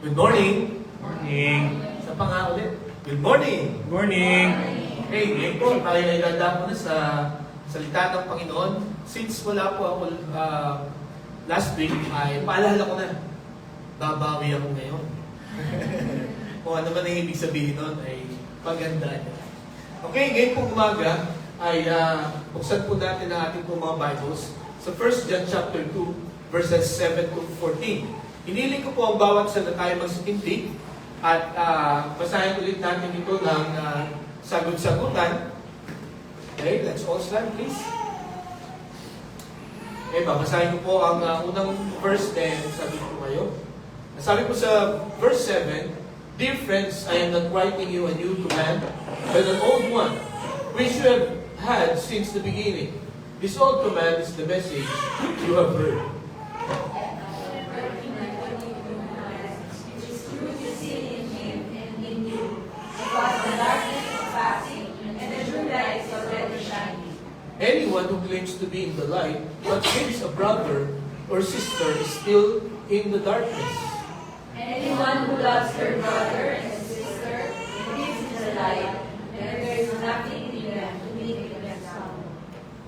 Good morning. Morning. Sa pa nga ulit. Good morning. Morning. Hey, ngayon po tayo ay dadako na sa salita ng Panginoon. Since wala po ako last week, ay paalala ko na. Babawi ako ngayon. Kung ano man ang ibig sabihin nun, ay pagandaan niya. Okay, ngayon po umaga, ay buksan po natin ang ating pong mga Bibles sa 1 John chapter 2, verses 7 to 14. Hiniling ko po ang bawat isa na tayo magsitindig at basahin ulit natin ito ng sagot-sagutan. Okay, let's all stand please. Okay, babasahin ko po ang unang verse then sabi ko kayo. Sabi ko sa verse 7, Dear friends, I am not writing you a new command, but an old one, which you have had since the beginning. This old command is the message you have heard. Anyone who claims to be in the light but hates a brother or sister is still in the darkness. Anyone who loves their brother and sister lives in the light, and there is nothing in them to be against someone.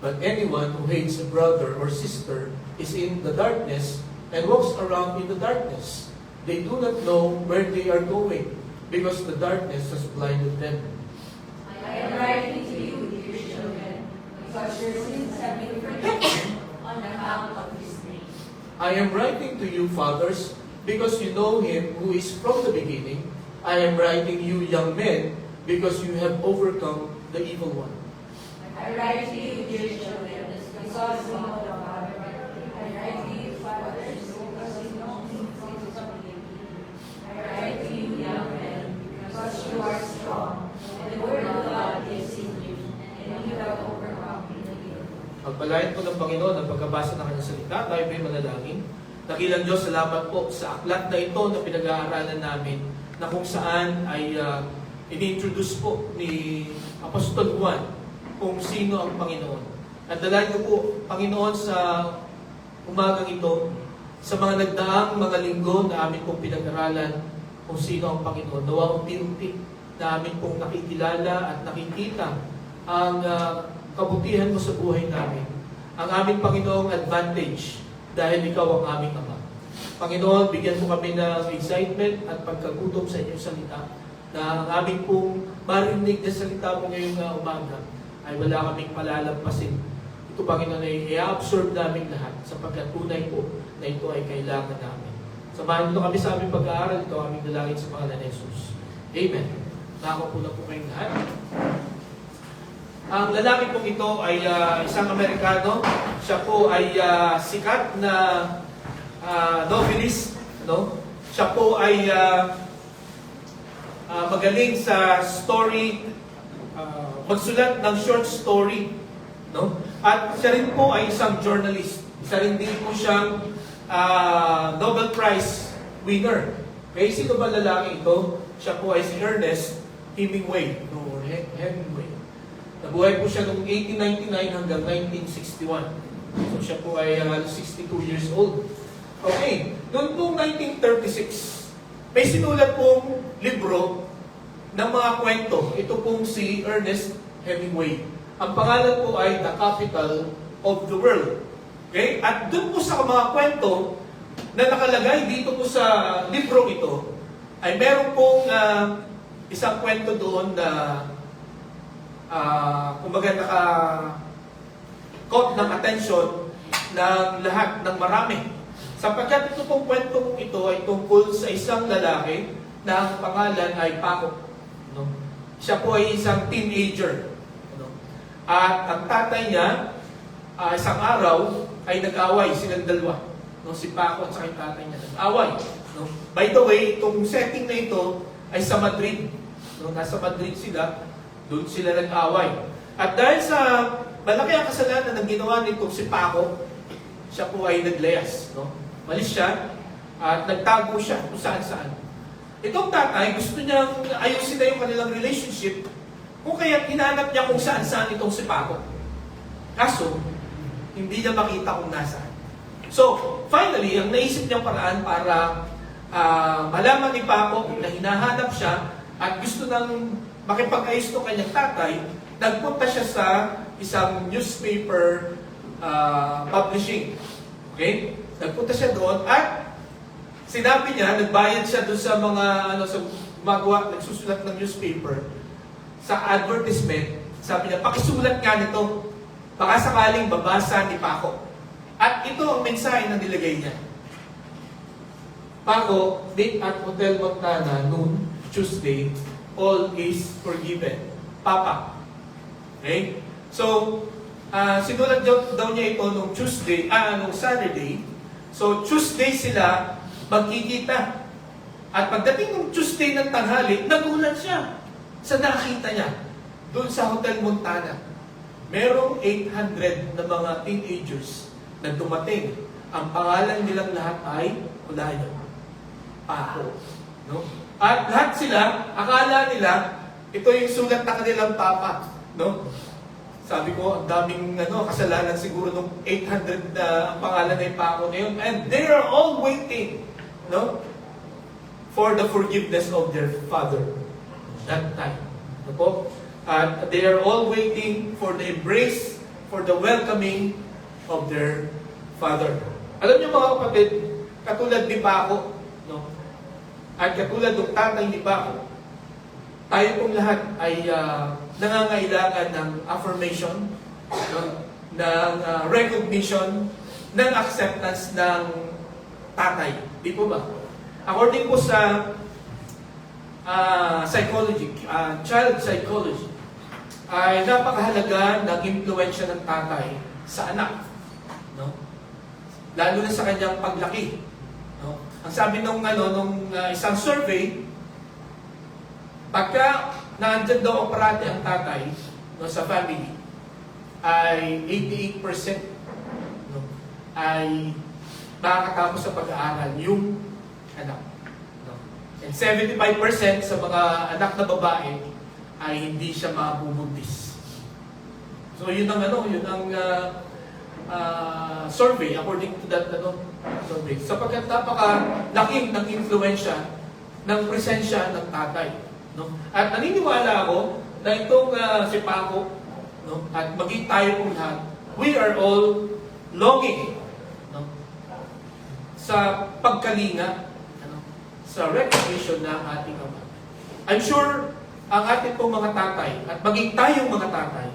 But anyone who hates a brother or sister is in the darkness and walks around in the darkness. They do not know where they are going because the darkness has blinded them. I am writing to you, dear children, because your sins have been forgiven on account of His name. I am writing to you, fathers, because you know Him who is from the beginning. I am writing you, young men, because you have overcome the evil one. I write to you, dear children, because you know the Father. I write to you, fathers, because you know Him who is from the beginning. I write to you, young men, because you are strong, and the word of God is in you, and you have overcome the evil. Pagpalain po ng Panginoon ang pagkabasa ng kanyang salita, tayo ba'y manalangin? Dakilang Diyos, salamat po sa aklat na ito na pinag-aaralan namin na kung saan ay ini-introduce po ni Apostol Juan kung sino ang Panginoon. At dalangin ko po, Panginoon, sa umagang ito, sa mga nagdaang mga linggo na amin pong pinag-aralan kung sino ang Panginoon. Nawa unti-unti na amin pong nakikilala at nakikita ang kabutihan mo sa buhay namin. Ang aming Panginoong advantage dahil ikaw ang aming Ama. Panginoon, bigyan mo kami ng excitement at pagkagutom sa inyong salita na ang aming pong marinig na salita mo ngayong umaga ay wala kaming palalampasin. Ito, Panginoon, ay i-absorb namin lahat sapagkat tunay po na ito ay kailangan namin. Samahan mo kami sa aming pag-aaral. Ito ang aming dalangin sa pangalan ni Jesus. Amen. Nako po na po kayong lahat. Ang lalaki pong ito ay isang Amerikano. Siya po ay sikat na novelist. No? Siya po ay magaling sa story, magsulat ng short story. No? At siya rin po ay isang journalist. Isa rin din po siyang Nobel Prize winner. Okay, sino ba lalaki ito? Siya po ay si Ernest Hemingway. No, Hemingway. Nabuhay po siya noong 1899 hanggang 1961. So siya po ay 62 years old. Okay, noong 1936, may sinulat pong libro ng mga kwento. Ito pong si Ernest Hemingway. Ang pangalan po ay The Capital of the World. Okay? At doon po sa mga kwento na nakalagay dito po sa libro ito, ay meron pong isang kwento doon na kumbaga naka-caught ng attention ng lahat, ng marami. Sapagkat ito pong kwentong ito ay tungkol sa isang lalaki na ang pangalan ay Paco. No? Siya po ay isang teenager. No? At ang tatay niya, isang araw, ay nag-away silang dalawa. No? Si Paco at sa tatay niya nag-away. No? By the way, itong setting na ito ay sa Madrid. No? Nasa Madrid sila. Doon sila nag-away. At dahil sa malaki ang kasalanan ng ginawa nitong si Paco, siya po ay naglayas. No? Malis siya at nagtago siya kung saan-saan. Itong tatay, gusto niyang ayusin na yung kanilang relationship kung kaya hinanap niya kung saan-saan itong si Paco. Kaso, hindi niya makita kung nasaan. So, finally, ang naisip niyang paraan para malaman ni Paco na hinahanap siya at gusto nang makipag-ayos ng kanyang tatay, nagpunta siya sa isang newspaper publishing. Okay? Nagpunta siya doon at sinabi niya, nagbayad siya doon sa mga sa gumagawa, nagsusulat ng newspaper sa advertisement. Sabi niya, pakisulat nga nito. Baka sakaling babasa ni Paco. At ito ang mensahe na nilagay niya. Paco, date at Hotel Montana, noon, Tuesday, all is forgiven. Papa. Okay? So, sinulat daw niya ito nung Tuesday, nung Saturday. So, Tuesday sila magkikita. At pagdating ng Tuesday ng tanghali, nagulat siya sa nakita niya doon sa Hotel Montana. Merong 800 na mga teenagers na dumating. Ang pangalan nilang lahat ay, wala yun, Paco. No? At lahat sila, akala nila, ito yung sulat na kanilang papa. No? Sabi ko, ang daming kasalanan siguro nung 800 na ang pangalan ay Paco na yun. And they are all waiting, no, for the forgiveness of their father that time. No po? At they are all waiting for the embrace, for the welcoming of their father. Alam niyo mga kapatid, katulad ni Paco, no? At katulad ng tatay ni Paco, tayo pong lahat ay nangangailangan ng affirmation, no? Ng recognition, ng acceptance ng tatay. Di po ba? According po sa psychology, child psychology, ay napakahalaga ng impluwensya ng tatay sa anak. No? Lalo na sa kanyang paglaki. No? Ang sabi nung isang survey, pagka naandyan daw parati ang tatay, no, sa family, ay 88% no, ay makakatapos sa pag-aaral yung anak. No? And 75% sa mga anak na babae ay hindi siya mabubuntis. So yun ang survey according to that survey. Sapagkat napaka-laking ng influensya ng presensya ng tatay. No? At naniniwala ako na itong si Paco, no, at maging tayo kung lahat, we are all longing, no, sa pagkalinga, sa recognition ng ating Ama. I'm sure ang ating pong mga tatay, at maging tayong mga tatay,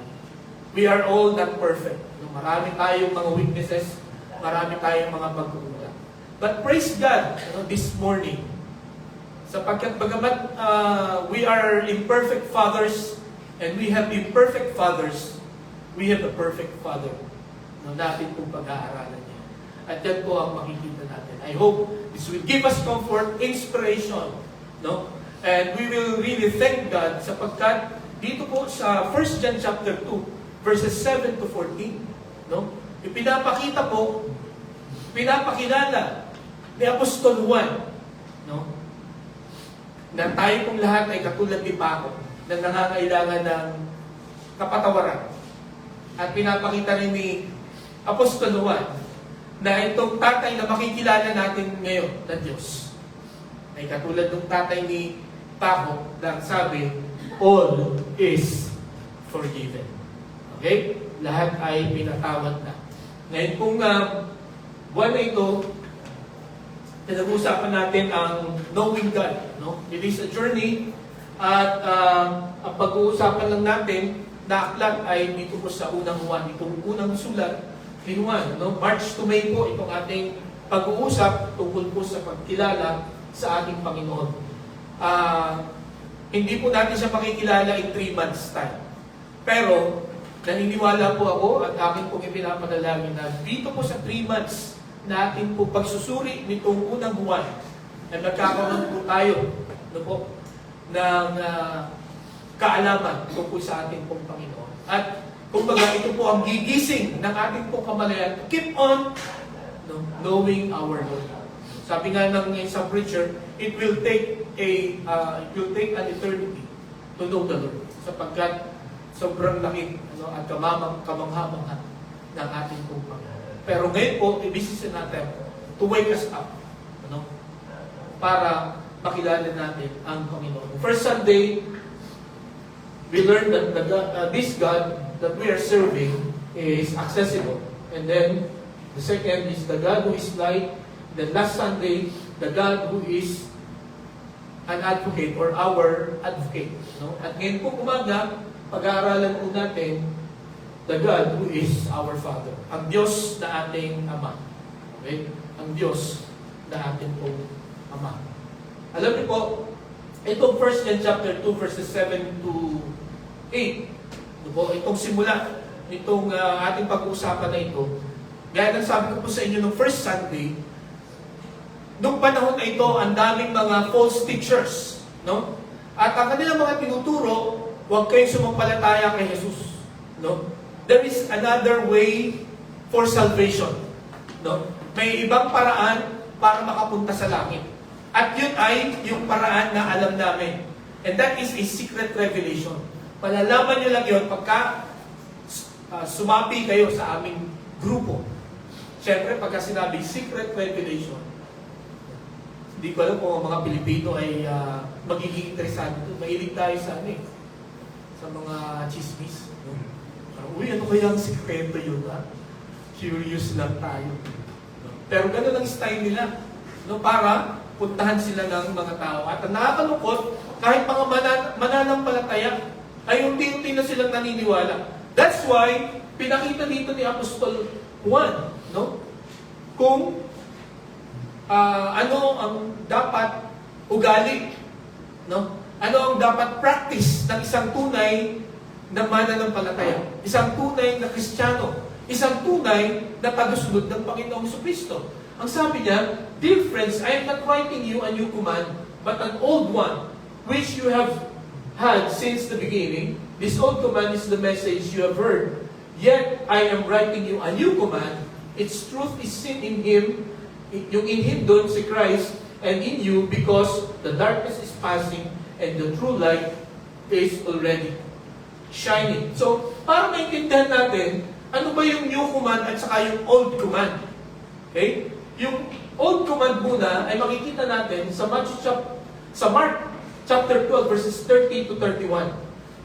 we are all not perfect. No? Marami tayong mga weaknesses, marami tayong mga pagkukulang. But praise God, this morning, sapagkat bagamat we are imperfect fathers and we have imperfect fathers, we have a perfect Father na natin pong pag-aaralan niya. At yan po ang makikita natin. I hope this will give us comfort, inspiration, no? And we will really thank God sapagkat dito po sa 1 John chapter 2, verses 7 to 14, no? Ipinapakita po, pinapakilala ni Apostol Juan, no, na tayo pong lahat ay katulad ni Paco na nangangailangan ng kapatawaran. At pinapakita rin ni Apostol Juan na itong tatay na makikilala natin ngayon na Diyos ay katulad ng tatay ni Paco na sabi, all is forgiven. Okay? Lahat ay pinatawad na. Ngayon kung buwan na ito, pinag-uusapan natin ang knowing God. No? It is a journey at ang pag-uusapan lang natin na aklat ay dito po sa unang Juan, itong unang sulat ni Juan. No? March to May po itong ating pag-uusap tungkol po sa pagkilala sa ating Panginoon. Hindi po natin siya makikilala in 3 months time. Pero naniniwala po ako at akin pong ipinapanalangin na dito po sa 3 months na ating po pagsusuri nitong unang Juan na nagkakaroon po tayo po, ng kaalaman tungkol sa ating pong Panginoon. At kumbaga ito po ang gigising ng ating pong kamalayan to keep on knowing our Lord. Sabi nga ng isang preacher, it will take an eternity to know the Lord. Sapagkat sobrang laki at kamangha-mangha ng ating pong Panginoon. Pero ngayon po, ibisisin natin to wake us up. para makilala natin ang Panginoon. First Sunday, we learned that this God that we are serving is accessible. And then, the second is the God who is light. Then last Sunday, the God who is an advocate or our advocate. No? At ngayon po umaga, pag-aaralan po natin the God who is our Father. Ang Diyos na ating Ama. Okay? Ang Diyos na ating pong Ama. Alam niyo po, itong 1 John chapter 2 verses 7 to 8, ito po, itong simula, itong ating pag-uusapan na ito, gaya ng sabi ko po sa inyo nung first Sunday, nung panahon na ito, ang daming mga false teachers, no? At ang kanilang mga tinuturo, huwag kayong sumampalataya kay Jesus, no? There is another way for salvation, no? May ibang paraan para makapunta sa langit. At yun ay yung paraan na alam namin. And that is a secret revelation. Palalaman nyo lang yun pagka sumapi kayo sa aming grupo. Siyempre, pagka sinabing secret revelation, hindi ko alam kung ang mga Pilipino ay magiging interesado. Mahilig tayo sa sa mga chismis. Uy, ano kaya ang sikreto yun, ha? Curious lang tayo. Pero ganun ang style nila. No, para puntahan sila ng mga tao. At ang nakakalungkot, kahit mga mananampalataya, ay unti-unti na silang naniniwala. That's why, pinakita dito ni Apostol Juan, no? Kung ano ang dapat ugali, no? Ano ang dapat practice ng isang tunay na mananampalataya, isang tunay na Kristiyano, isang tunay na tagasunod ng Panginoong Jesucristo. Ang sabi niya, "Dear friends, I am not writing you a new command, but an old one, which you have had since the beginning. This old command is the message you have heard. Yet I am writing you a new command. Its truth is seen in Him." Yung in Him doon, si Christ, and in you, because the darkness is passing and the true light is already shining. So, para maintindihan natin, ano ba yung new command at saka yung old command? Okay? Yung old command muna ay makikita natin sa Mark chapter 12 verses 30 to 31.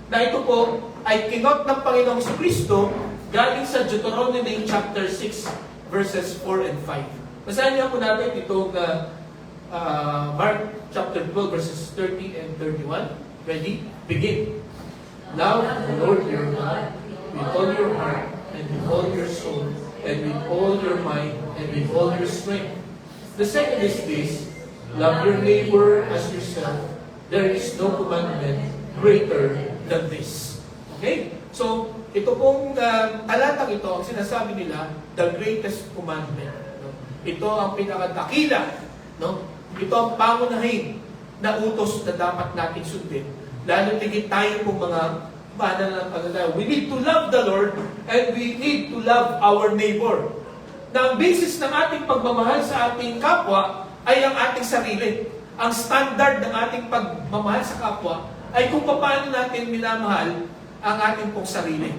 Na ito po ay kinot ng Panginoong Jesucristo galing sa Deuteronomy chapter 6 verses 4 and 5. Basahin niyo po natin itong Mark chapter 12 verses 30 and 31. Ready? Begin. Love the Lord your God with all your heart and with all your soul and with all your mind and with all your strength. The second is this: love your neighbor as yourself. There is no commandment greater than this. Okay? So, ito pong talatang ito, ang sinasabi nila, the greatest commandment. No? Ito ang pinakadakila. No? Ito ang pangunahin na utos na dapat natin sundin. Lalo tigit tayo pong mga mananampalataya. We need to love the Lord and we need to love our neighbor. Na ang basis ng ating pagmamahal sa ating kapwa ay ang ating sarili. Ang standard ng ating pagmamahal sa kapwa ay kung paano natin minamahal ang ating pong sarili.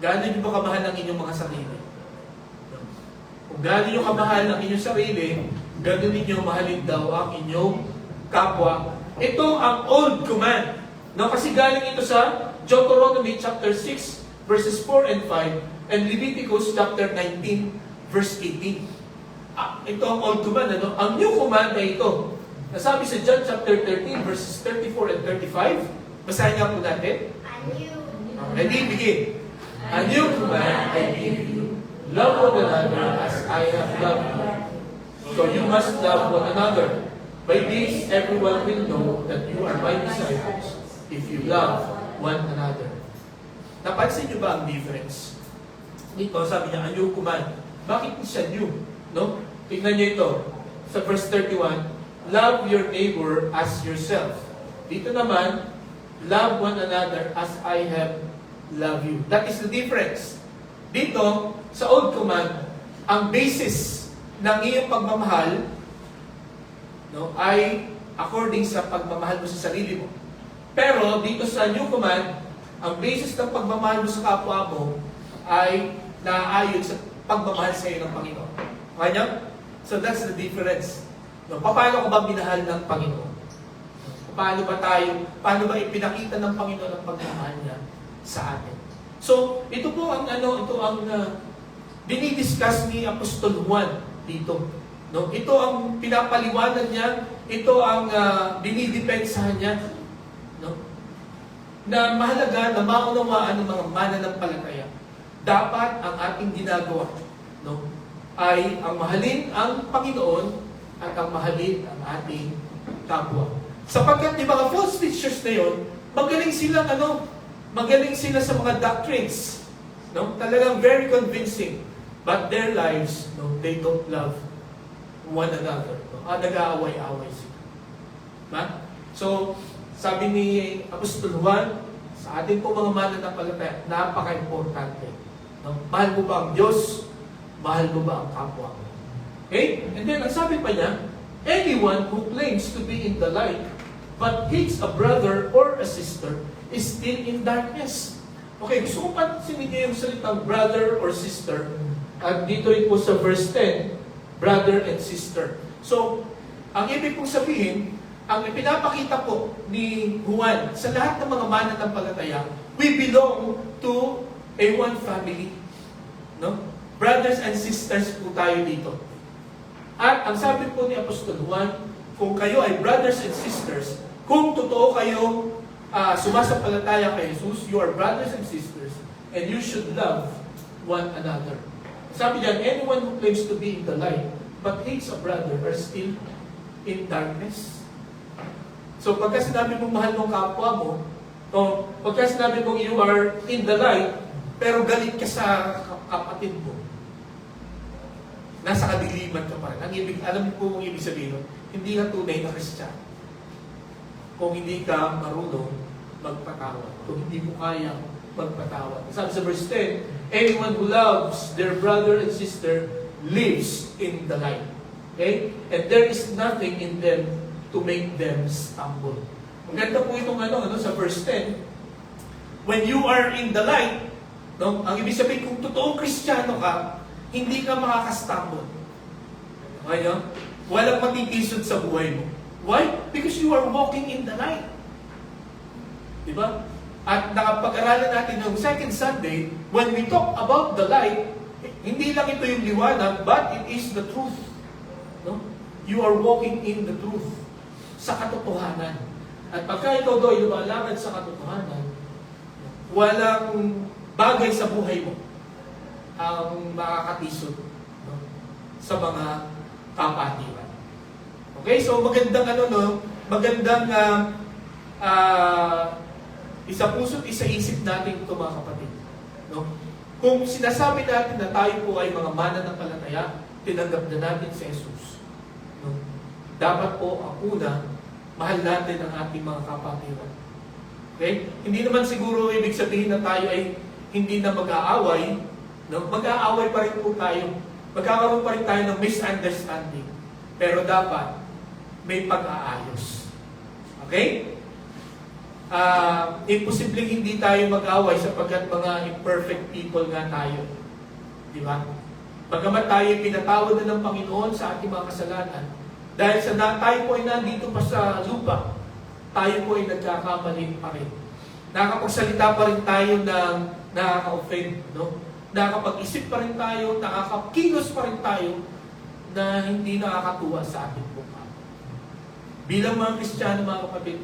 Gaano niyo ba kamahal ang inyong mga sarili? Kung gaano niyo kamahal ang inyong sarili, gano'n ninyo mahalin daw ang inyong kapwa. Ito ang old command. No, kasi galing ito sa Deuteronomy chapter 6 verses 4 and 5 and Leviticus chapter 19 verse 18. Ito ang old command. Ano? Ang new command ay ito. Nasabi sa John chapter 13 verses 34 and 35. Basahin nga po natin. Ready? Begin. A new command I give you. Love one another as I have loved you. So you must love one another. By this, everyone will know that you are my disciples if you love one another. Napansin niyo ba ang difference? Dito, sabi niya, a new command. Bakit siya new? No? Tingnan niyo ito. Sa verse 31, love your neighbor as yourself. Dito naman, love one another as I have loved you. That is the difference. Dito, sa old command, ang basis ng iyong pagmamahal, no, ay according sa pagmamahal mo sa sarili mo. Pero dito sa new command, ang basis ng pagmamahal mo sa kapwa mo ay naaayon sa pagmamahal sa iyo ng Panginoon. Kanya? So that's the difference. No, paano ko ba minahal ng Panginoon? Paano ba ipinakita ng Panginoon ang pagmamahal niya sa atin? So, ito po ang dinidiscuss ni Apostol Juan dito. No? Ito ang pinapaliwanag niya, ito ang dinidepensahan niya. No? Na mahalaga na maunawaan ng mga mananampalataya. Dapat ang ating ginagawa, no, ay ang mahalin ang Panginoon at ang mahalin ang ating kapwa. Sapagkat yung mga false teachers na yun, magaling sila sa mga doctrines. No? Talagang very convincing. But their lives, no, they don't love one another. No? Nag-aaway-away sila. Diba? So, sabi ni Apostol Juan, sa ating po mga mananampalataya, napaka-importante. No? Mahal mo ba ang Diyos? Mahal mo ba ang kapwa mo? Okay? And then, ang sabi pa niya, anyone who claims to be in the light but hates a brother or a sister is still in darkness. Okay, gusto ko pansinin niyo yung salitang brother or sister. At dito rin po sa verse 10, brother and sister. So, ang ibig kong sabihin, ang ipinapakita po ni Juan sa lahat ng mga mananampalataya, we belong to a one family. No? Brothers and sisters po tayo dito. At ang sabi po ni Apostol Juan, kung kayo ay brothers and sisters, kung totoo kayo sumasampalataya kay Jesus, you are brothers and sisters, and you should love one another. Sabi diyan, anyone who claims to be in the light but hates a brother are still in darkness. So pagka sinabi mong mahal mong kapwa mo, o pagka sinabi mong you are in the light, pero galit ka sa kapatid mo, nasa kadiliman ka pa rin. Alam mo kung ibig sabihin, hindi ka tunay na Kristiyano. Kung hindi ka marunong magpatawad. Kung hindi mo kayang magpatawad. Sabi sa verse 10, anyone who loves their brother and sister lives in the light. Okay? And there is nothing in them to make them stumble. Maganda po itong sa verse 10. When you are in the light, no, ang ibig sabihin, kung totoong Kristiyano ka, hindi ka makakastumble. Okay, no? Walang matitisod sa buhay mo. Why? Because you are walking in the light. Diba? At nakapag-aralan natin ng second Sunday, when we talk about the light, hindi lang ito yung liwanag, but it is the truth. No? You are walking in the truth. Sa katotohanan. At pagka ikaw doon ay lumalakad sa katotohanan, walang bagay sa buhay mo ang makakatisod, no, sa mga kapatiran. Okay, so magandang isa puso't isa isip natin ito, mga kapatid. No? Kung sinasabi natin na tayo po ay mga mananampalataya, tinanggap na natin si Jesus. No? Dapat po ang una, mahal natin ang ating mga kapatiran. Okay? Hindi naman siguro ibig sabihin na tayo ay hindi na mag-aaway. No? Mag-aaway pa rin po tayo. Magkakaroon pa rin tayo ng misunderstanding. Pero dapat may pag-aayos. Okay? Imposibleng hindi tayo mag-away sapagkat mga imperfect people nga tayo. Di ba? Bagamat tayo pinatawad na ng Panginoon sa ating mga kasalanan, dahil sa tayo po ay nandito pa sa lupa, tayo po ay nagkakamali pa rin. Nakakapagsalita pa rin tayo ng nakaka-offend, no? Nakakapag-isip pa rin tayo, nakakakilos pa rin tayo na hindi nakakatuwa sa ating buka. Bilang mga Kristiyano, mga kapatid,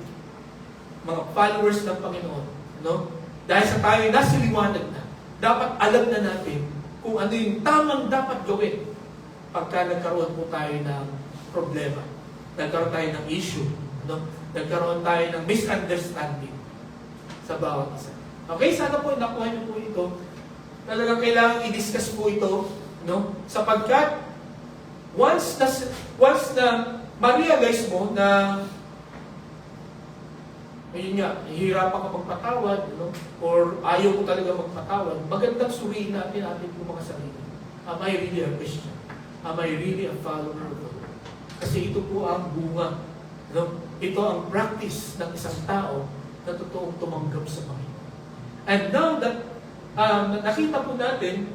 mga followers ng Panginoon, no? Dahil sa tayo nasa liwanag na, dapat alam na natin kung ano yung tamang dapat gawin pagka nagkaroon po tayo ng problema, nagkaroon tayo ng issue, no? Nagkaroon tayo ng misunderstanding sa bawat isa. Okay, sana po nakuha niyo po ito. Talagang kailangan i-discuss po ito, no? Sapagkat once na ma-realize mo na ayun nga, hihirapan ka magpatawad, no? Or ayaw mo talaga magpatawad, magandang suriin natin po mga sarili. Am I really a Christian? Am I really a follower of the Lord? Kasi ito po ang bunga, no? Ito ang practice ng isang tao na totoong tumanggap sa Panginoon. And now that nakita po natin,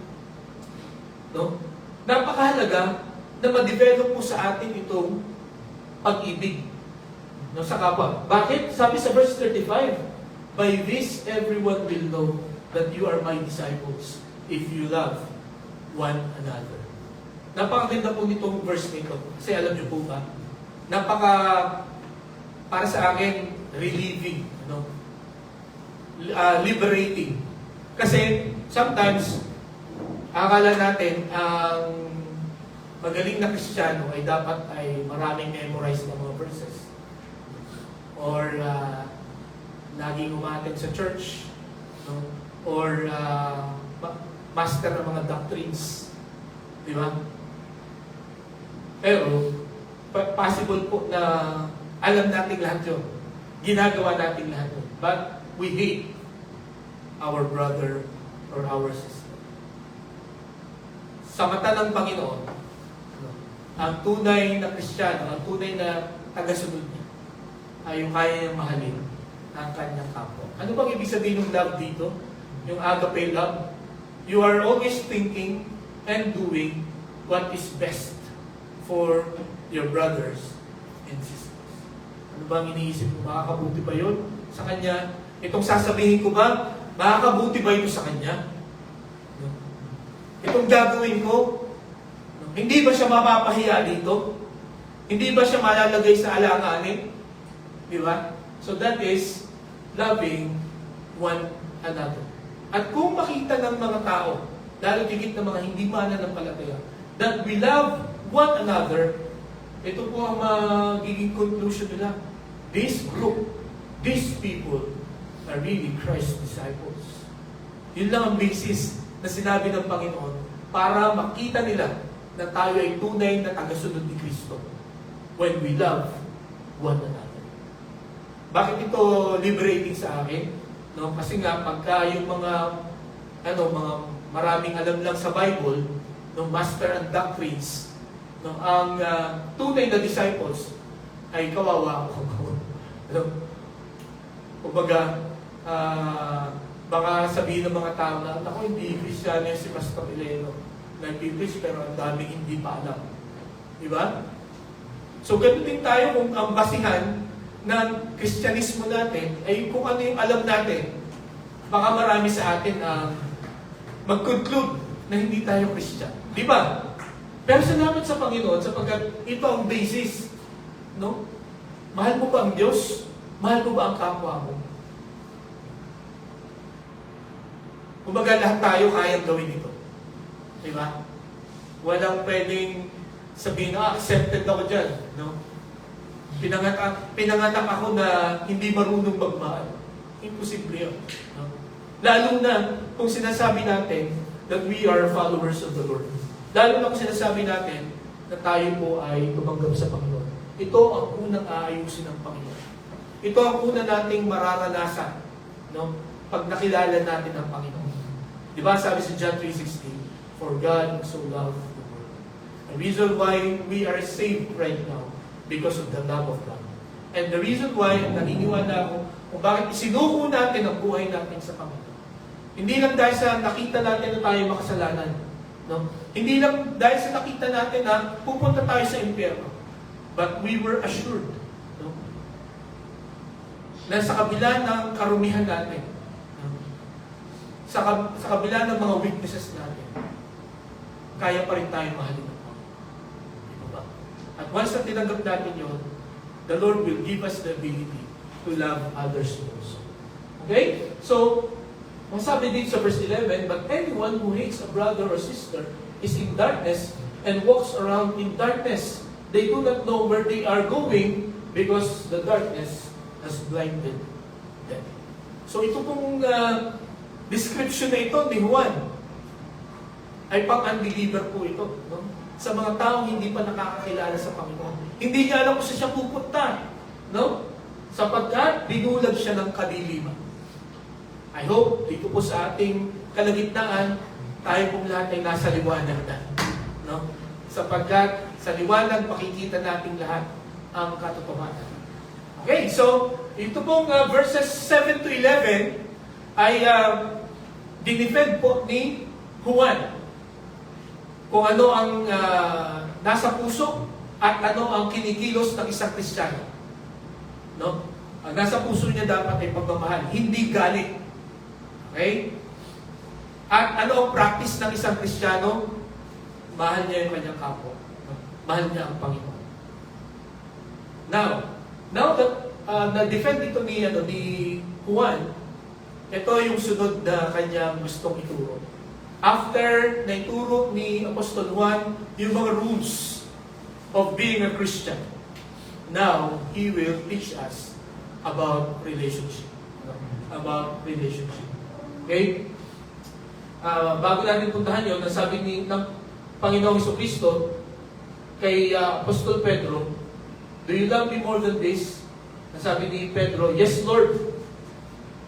no, napakahalaga na ma-develop po sa atin itong pag-ibig, no, sa kapwa. Bakit? Sabi sa verse 35, by this everyone will know that you are my disciples if you love one another. Napakaganda po nitong verse nito. Kasi alam niyo po ba, para sa akin, relieving, liberating. Kasi sometimes, akala natin ang magaling na Kristiyano ay dapat ay maraming memorize ng mga verses. Or laging umattend sa church. No? Or master ng mga doctrines. Di ba? Pero, possible po na alam natin lahat yun. Ginagawa natin lahat yun. But we hate our brother or our sister. Sa mata ng Panginoon, ang tunay na Kristiyano, ang tunay na tagasunod niya, ay yung kaya niyang mahalin ang kanyang kapwa. Ano bang ibig sabihin ng love dito? Yung agape love? You are always thinking and doing what is best for your brothers and sisters. Ano bang iniisip mo? Makakabuti ba yun sa kanya? Itong sasabihin ko ba, makakabuti ba ito sa kanya? Itong gagawin ko, hindi ba siya mapapahiya dito? Hindi ba siya malalagay sa alanganin? Di ba? So that is loving one another. At kung makita ng mga tao, lalo tigit ng mga hindi mananampalataya, that we love one another, ito po ang magiging conclusion nila. This group, these people, are really Christ's disciples. Yun lang ang basis na sinabi ng Panginoon para makita nila na tayo ay tunay na tagasunod ni Kristo when we love one another. Bakit ito liberating sa akin? No? Kasi nga, pagka yung mga maraming alam lang sa Bible, no, master and doctrines, no, ang tunay na disciples ay kawawa ako. Kumbaga, baka sabihin ng mga tao na, ako hindi Kristiyano si Pastor Ileno. Nag-English pero ang daming hindi pa alam. Diba? So, ganun din tayo kung ang basihan ng Kristyanismo natin ay kung ano yung alam natin. Baka marami sa atin ang mag-conclude na hindi tayo Kristyan. Di ba? Pero salamat sa Panginoon sapagkat ito ang basis. No? Mahal mo ba ang Diyos? Mahal mo ba ang kapwa mo? Kumbaga lahat tayo kayang gawin ito. Di ba? Walang pwedeng sabihin na accepted ako dyan. No? Pinanganak ako na hindi marunong magmahal. Imposible yun. No? Lalo na kung sinasabi natin that we are followers of the Lord. Lalo na kung sinasabi natin na tayo po ay tumanggap sa Panginoon. Ito ang unang aayusin ng Panginoon. Ito ang una nating mararanasan, no? Pag nakilala natin ang Panginoon. Di ba sabi sa John 3:16, for God so loved the world. The reason why we are saved right now, because of the love of God. And the reason why, naniniwala ako, kung bakit isinuko natin ang buhay natin sa Panginoon. Hindi lang dahil sa nakita natin na tayo makasalanan. No? Hindi lang dahil sa nakita natin na pupunta tayo sa impyerno. But we were assured, no? Na sa kabila ng karumihan natin, no? sa kabila ng mga weaknesses natin, kaya pa rin tayo mahalin ng Panginoon. At once na tinanggap natin yun, the Lord will give us the ability to love others also. Okay? So, masabi din sa verse 11, but anyone who hates a brother or sister is in darkness and walks around in darkness. They do not know where they are going because the darkness has blinded them. So ito pong description na ito ni Juan ay pang-unbeliever po ito. No? Sa mga taong hindi pa nakakakilala sa Panginoon. Hindi niya alam kung saan siya pupunta. No? Sapagkat binulag siya ng kadiliman. I hope dito po sa ating kalagitnaan, tayo pong lahat ay nasa liwanag na. No? Sapagkat sa liwanag, makikita natin lahat ang katotohanan. Okay, so ito pong verses 7 to 11 ay dinefend po ni Juan kung ano ang nasa puso At ano ang kinikilos ng isang Kristiyano? No? Ang nasa puso niya dapat ay pagmamahal, hindi galit. Okay? At ano ang practice ng isang Kristiyano? Mahal niya yung kanyang kapwa. Mahal niya ang Panginoon. Now that na-defend ito ni Juan, ito yung sunod na kanyang gustong ituro. After na ituro ni Apostol Juan yung mga rules of being a Christian, now he will teach us about relationship. About relationship. Okay? Bago natin puntahan yun, nasabi ng Panginoong Jesucristo kay Apostol Pedro, "Do you love me more than this?" Nasabi ni Pedro, "Yes, Lord."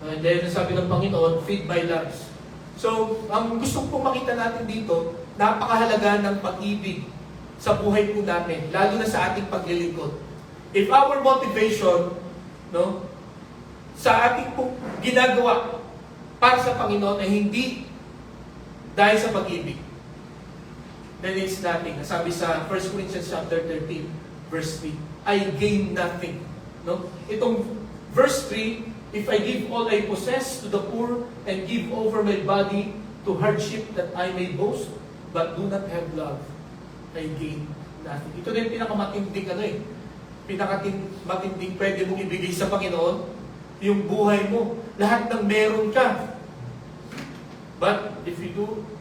And then nasabi ng Panginoon, "Feed my lambs." So, ang gusto kong makita natin dito, napakahalaga ng pag-ibig sa buhay po natin, lalo na sa ating paglilingkod. If our motivation, no, sa ating pong ginagawa para sa Panginoon ay hindi dahil sa pag-ibig, then it's nothing. Sabi sa 1 Corinthians chapter 13, verse 3, I gain nothing. No? Itong verse 3, if I give all I possess to the poor and give over my body to hardship that I may boast, but do not have love, I gain nothing. Ito na yung pinakamatinding pinakamatinding pwede mong ibigay sa Panginoon, yung buhay mo, lahat ng meron ka. But if you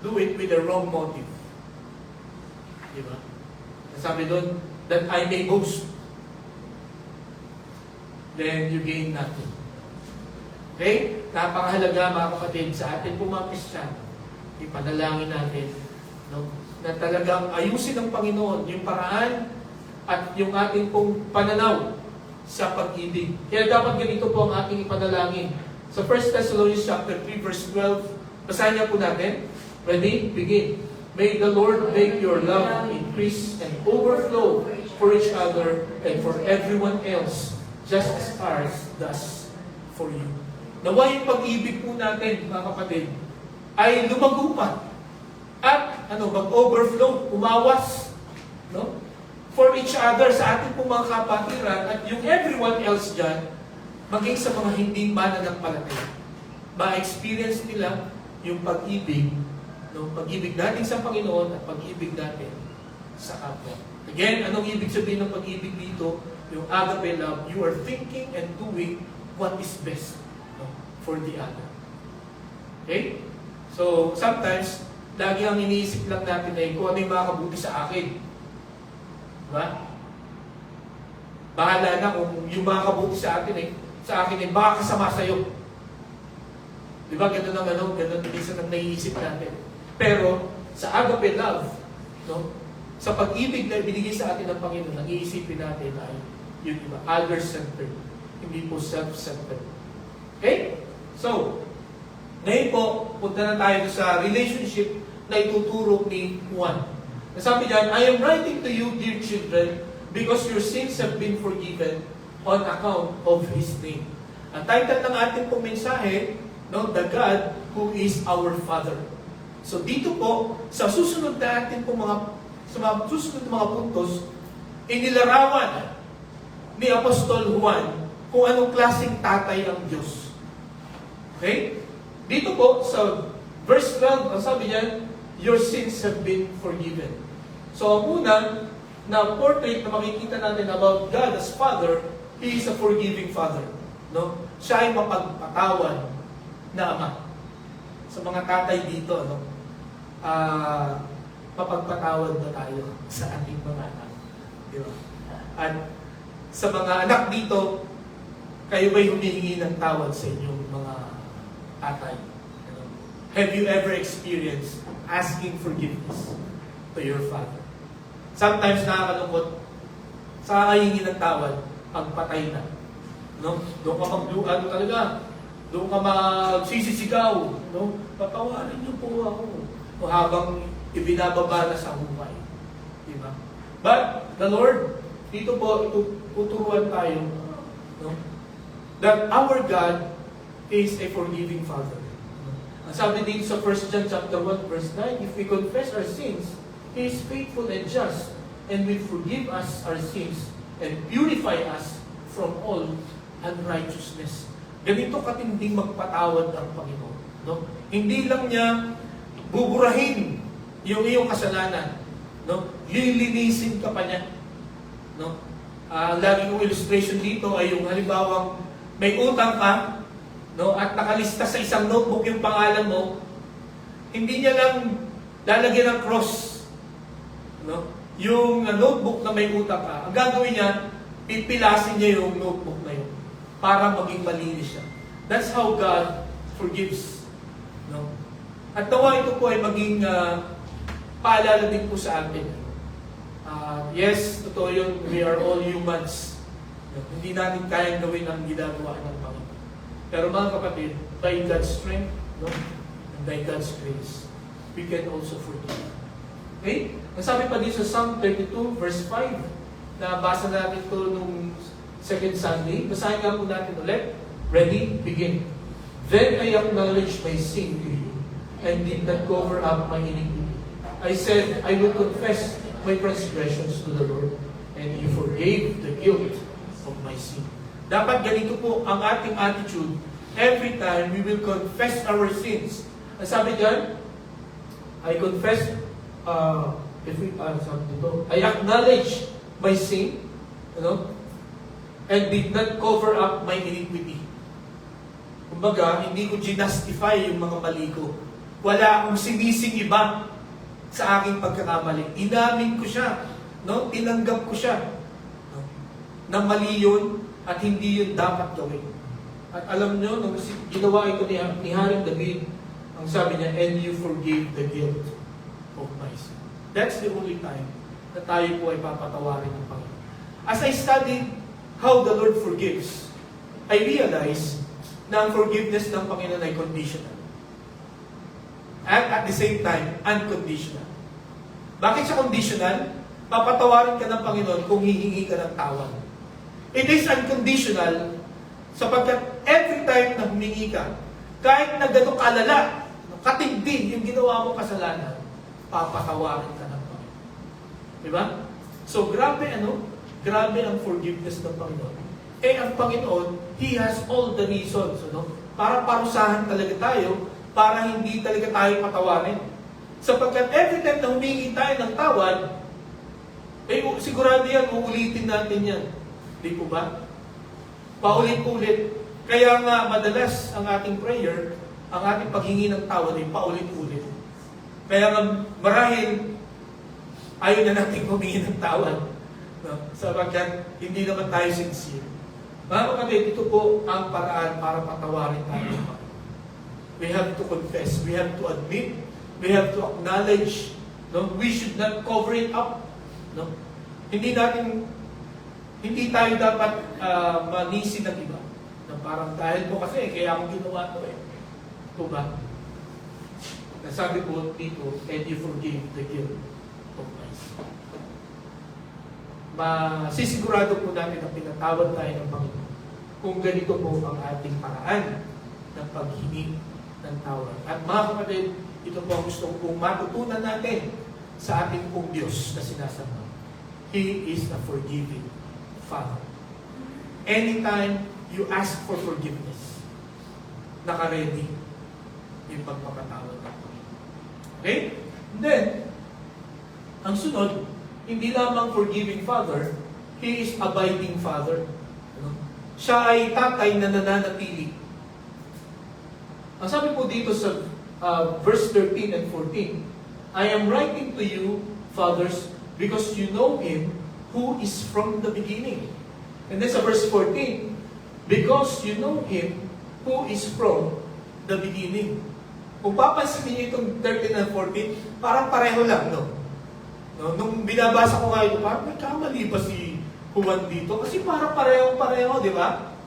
do it with the wrong motive, diba? Sabi doon, that I may boast, then you gain nothing. Okay? Napakahalaga mga kapatid sa atin po mga Kristiyano. Ipanalangin natin, no, na talagang ayusin ng Panginoon yung paraan at yung ating pong pananaw sa pag-ibig. Kaya dapat ganito po ang ating ipanalangin. Sa 1 Thessalonians chapter 3 verse 12, basahin niya po natin. Ready? Begin. May the Lord make your love increase and overflow for each other and for everyone else, just as ours does for you. Nawa yung pag-ibig po natin, mga kapatid, ay lumago pa at mag-overflow, umawas, no? For each other, sa ating pong mga kapatiran, at yung everyone else dyan, maging sa mga hindi mananampalataya. Ma-experience nila yung pag-ibig, no? Pag-ibig natin sa Panginoon at pag-ibig natin sa kapwa. Again, anong ibig sabihin ng pag-ibig dito? Yung agape love, you are thinking and doing what is best, no, for the other. Okay? So, sometimes, lagi ang iniisip lang natin ay kung ano yung makakabuti sa akin. Diba? Bahala na kung yung makakabuti sa akin ay baka kasama sa'yo. Diba? Ganun minsan ang naiisip natin. Pero, sa agape love, no, sa pag-ibig na ibinigay sa atin ng Panginoon, ang iisipin natin ay yun iba, other-centered, hindi po self-centered. Okay? So, ngayon po, punta na tayo sa relationship na ituturo ni Juan. Nasabi diyan, I am writing to you, dear children, because your sins have been forgiven on account of His name. Ang title ng ating pong mensahe, no, The God who is our Father. So dito po, sa susunod na ating pong susunod na mga puntos, inilarawan ni Apostol Juan kung anong klaseng tatay ang Diyos. Okay? Dito po, sa verse 12, ang sabi niya, your sins have been forgiven. So, ang unang na portrait na makikita natin about God as Father, He is a forgiving Father. No? Siya ay mapagpatawad na Ama. Sa mga tatay dito, no? Mapagpatawad na tayo sa ating mga anak. Di ba? At sa mga anak dito, kayo ba'y humihingi ng tawad sa inyong mga tatay? Have you ever experienced asking forgiveness to your father? Sometimes nakakalungkot, sa kahingi ng tawad, pagpatay na. No? Doon ka magsisisigaw. No? Patawarin niyo po ako. O habang ibinababa na sa hukay. Diba? But, the Lord, dito po, tuturuan tayo, no? That our God is a forgiving Father. Ang sabi dito sa 1 John chapter 1 verse 9, if we confess our sins, He is faithful and just and will forgive us our sins and purify us from all unrighteousness. Ganito katinding magpatawad ang Panginoon. No? Hindi lang niya buburahin yung iyong kasalanan. No? Lilinisin ka pa niya. No? Lagi kong illustration dito ay yung halimbawang may utang ka, no? At nakalista sa isang notebook yung pangalan mo, hindi niya lang lalagyan ng cross. No? Yung notebook na may utang ka, ang gagawin niya, pipilasin niya yung notebook na yun para maging malinis siya. That's how God forgives. No? At nawa ito po ay maging paalala din po sa atin. Yes, totoo yun, we are all humans. Hindi natin kayang gawin ang ginagawa ng Panginoon. Pero mga kapatid, by God's strength, no? And by God's grace, we can also forgive. Okay? Ang sabi pa din sa Psalm 32, verse 5, na basa natin ito nung second Sunday. Basahin nga po natin ulit. Ready? Begin. Then I acknowledged my sin to you and did not cover up my iniquity. I said, I will confess my transgressions to the Lord, and He forgave the guilt of my sin. Dapat ganito po ang ating attitude every time we will confess our sins. Ang sabi dyan, I confess, I acknowledge my sin, and did not cover up my iniquity. Kumbaga, hindi ko ginastify yung mga mali ko. Wala akong sinising iba sa aking pagkakamali. Inamin ko siya, no? Tinanggap ko siya, no? Na mali yun at hindi yun dapat gawin. At alam nyo, nung ginawa ito ni Haring David, ang sabi niya, and you forgave the guilt of my sin. That's the only time na tayo po ay papatawarin ng Panginoon. As I studied how the Lord forgives, I realized na ang forgiveness ng Panginoon ay conditional. At the same time, unconditional. Bakit siya conditional? Papatawarin ka ng Panginoon kung hihingi ka ng tawad. It is unconditional sapagkat every time na humingi ka, kahit na gano'ng kalala, katindi yung ginawa mo kasalanan, papatawarin ka ng Panginoon. Diba? So, grabe ang forgiveness ng Panginoon. Ang Panginoon, He has all the reasons, para parusahan talaga tayo, para hindi talaga tayo patawarin. Sapagkat every time na humingi tayo ng tawad, sigurado yan, uulitin natin yan. Di po ba? Paulit-ulit. Kaya nga, madalas ang ating prayer, ang ating paghingi ng tawad ay paulit-ulit. Kaya nga, marahil, ayaw na natin humingi ng tawad. No? Sapagkat hindi naman tayo sincere. Mga kapatid, ito po ang paraan para patawarin tayo. We have to confess, we have to admit, we have to acknowledge. No? We should not cover it up. No? Hindi tayo dapat manisi ng iba. No? Parang dahil po kasi, kaya akong ginawa ito Ito ba? Nasabi po dito, and you forgive the guilt of my sin. Masisigurado po natin na pinatawad tayo ng Panginoon kung ganito po ang ating paraan ng paghingi ng tawad. At mga kapatid, ito po ang gusto kong matutunan natin sa ating pong Diyos na sinasamba. He is a forgiving Father. Anytime you ask for forgiveness, naka-ready yung pagpapatawad ng Panginoon. Okay? And then, ang sunod, hindi lamang forgiving Father, He is abiding Father. Siya ay tatay na nananatili. Ang sabi po dito sa verse 13 and 14, I am writing to you, fathers, because you know Him who is from the beginning. And then sa verse 14, because you know Him who is from the beginning. Kung papansin niyo itong 13 and 14, parang pareho lang, no? Nung binabasa ko nga ito, parang may kamali ba si Juan dito? Kasi parang pareho, di ba?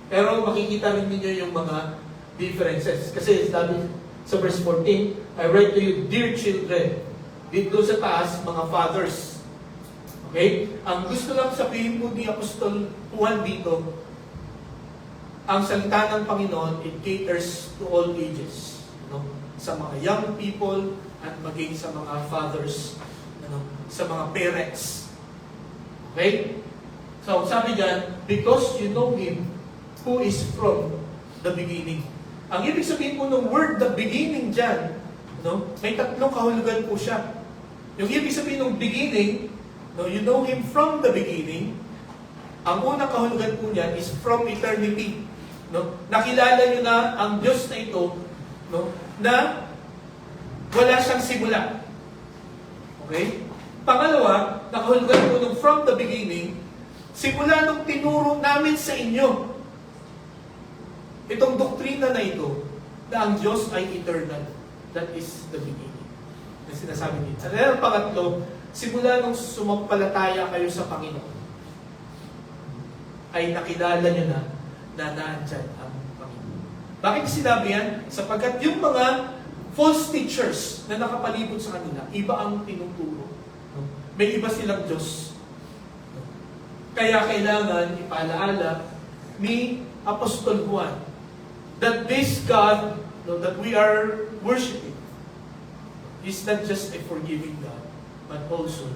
Pero makikita rin ninyo yung mga differences. Kasi sabi sa verse 14, I write to you, dear children, dito sa taas, mga fathers. Okay? Ang gusto lang sabihin po ni Apostol Juan dito, ang salita ng Panginoon, it caters to all ages. No? Sa mga young people at maging sa mga fathers sa mga parents. Okay? So, sabi dyan, because you know Him who is from the beginning. Ang ibig sabihin po ng word the beginning dyan, no, may tatlong kahulugan po siya. Yung ibig sabihin ng beginning, no, you know Him from the beginning. Ang unang kahulugan po niyan is from eternity. No? Nakilala nyo na ang Diyos na ito, no, na wala siyang simula. Okay? Pangalawa, nakahulugan po ng from the beginning, simula nung tinuro namin sa inyo itong doktrina na ito, na ang Diyos ay eternal. That is the beginning. Na sinasabi dito. At ang pangatlo, simula nung sumampalataya kayo sa Panginoon, ay nakilala nyo na nandyan ang Panginoon. Bakit sinabi yan? Sapagkat yung mga false teachers na nakapalibot sa kanila, iba ang tinuturo. May iba silang Diyos. Kaya kailangan ipalaala ni Apostol Juan that this God that we are worshiping is not just a forgiving God, but also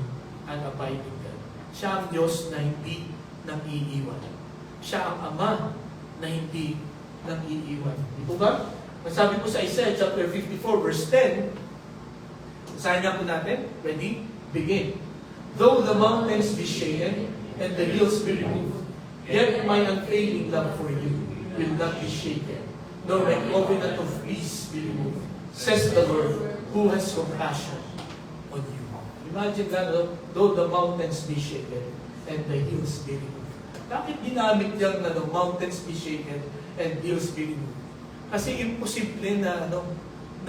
an abiding God. Siya ang Diyos na hindi nang-iiwan. Siya ang Ama na hindi nang-iiwan. Di po ba? Masabi po sa Isaiah chapter 54 verse 10, basahin niya po natin. Ready? Begin. Though the mountains be shaken and the hills be removed, yet my unfailing love for you will not be shaken, nor my covenant of peace be removed, says the Lord, who has compassion on you. Imagine that, though the mountains be shaken and the hills be removed. Bakit ginamit yung mountains be shaken and hills be removed? Kasi imposible na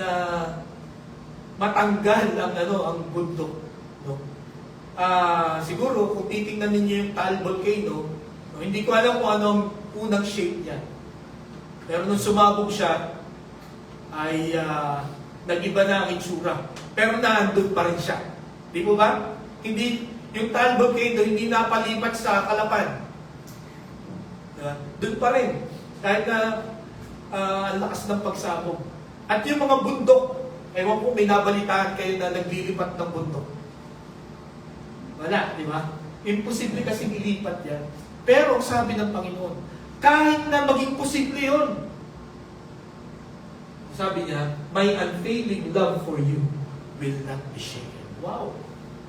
na matanggal ang bundok, no? Siguro kung titingnan ninyo yung Taal Volcano, no, hindi ko alam kung anong unang shape niya. Pero nung sumabog siya, ay nag-iba na ang itsura. Pero naandun pa rin siya. Di po ba? Hindi, yung Taal Volcano hindi napalipat sa Kalapan. Doon pa rin. Kahit na ang lakas ng pagsabog. At yung mga bundok, ewan ko may nabalitaan kayo na naglilipat ng bundok. Wala, di ba? Imposible kasing ilipat yan. Pero sabi ng Panginoon, kahit na maging posible yun, sabi niya, my unfailing love for you will not be shaken. Wow!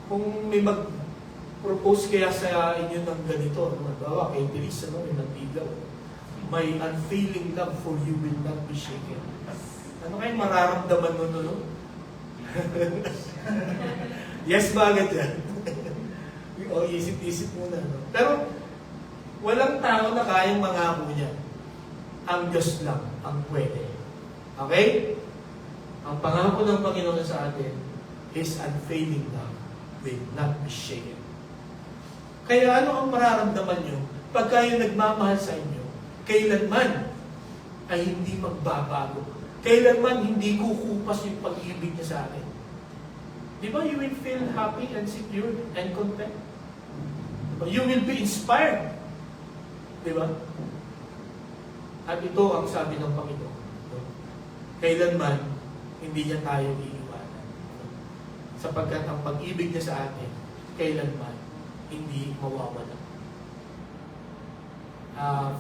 Kung may mag-propose kaya sa inyo ng ganito, magbawa kay Teresa, may nagbigaw, my unfailing love for you will not be shaken. Ano kayong mararamdaman mo no? Yes ba agad yan? O isip-isip muna. No? Pero walang tao na kayang mangako niya. Ang Diyos lang ang pwede. Okay? Ang pangako ng Panginoon sa atin is unfailing love will not be shaken. Kaya ano ang mararamdaman nyo pag kayo nagmamahal sa inyo? Kailanman ay hindi magbabago. Kailanman hindi kukupas yung pag-ibig niya sa atin. Di ba? You will feel happy and secure and content. Diba? You will be inspired. Di ba? At ito ang sabi ng Panginoon. Kailanman hindi niya tayo iiwanan. Sapagkat ang pag-ibig niya sa atin, kailanman hindi mawawala.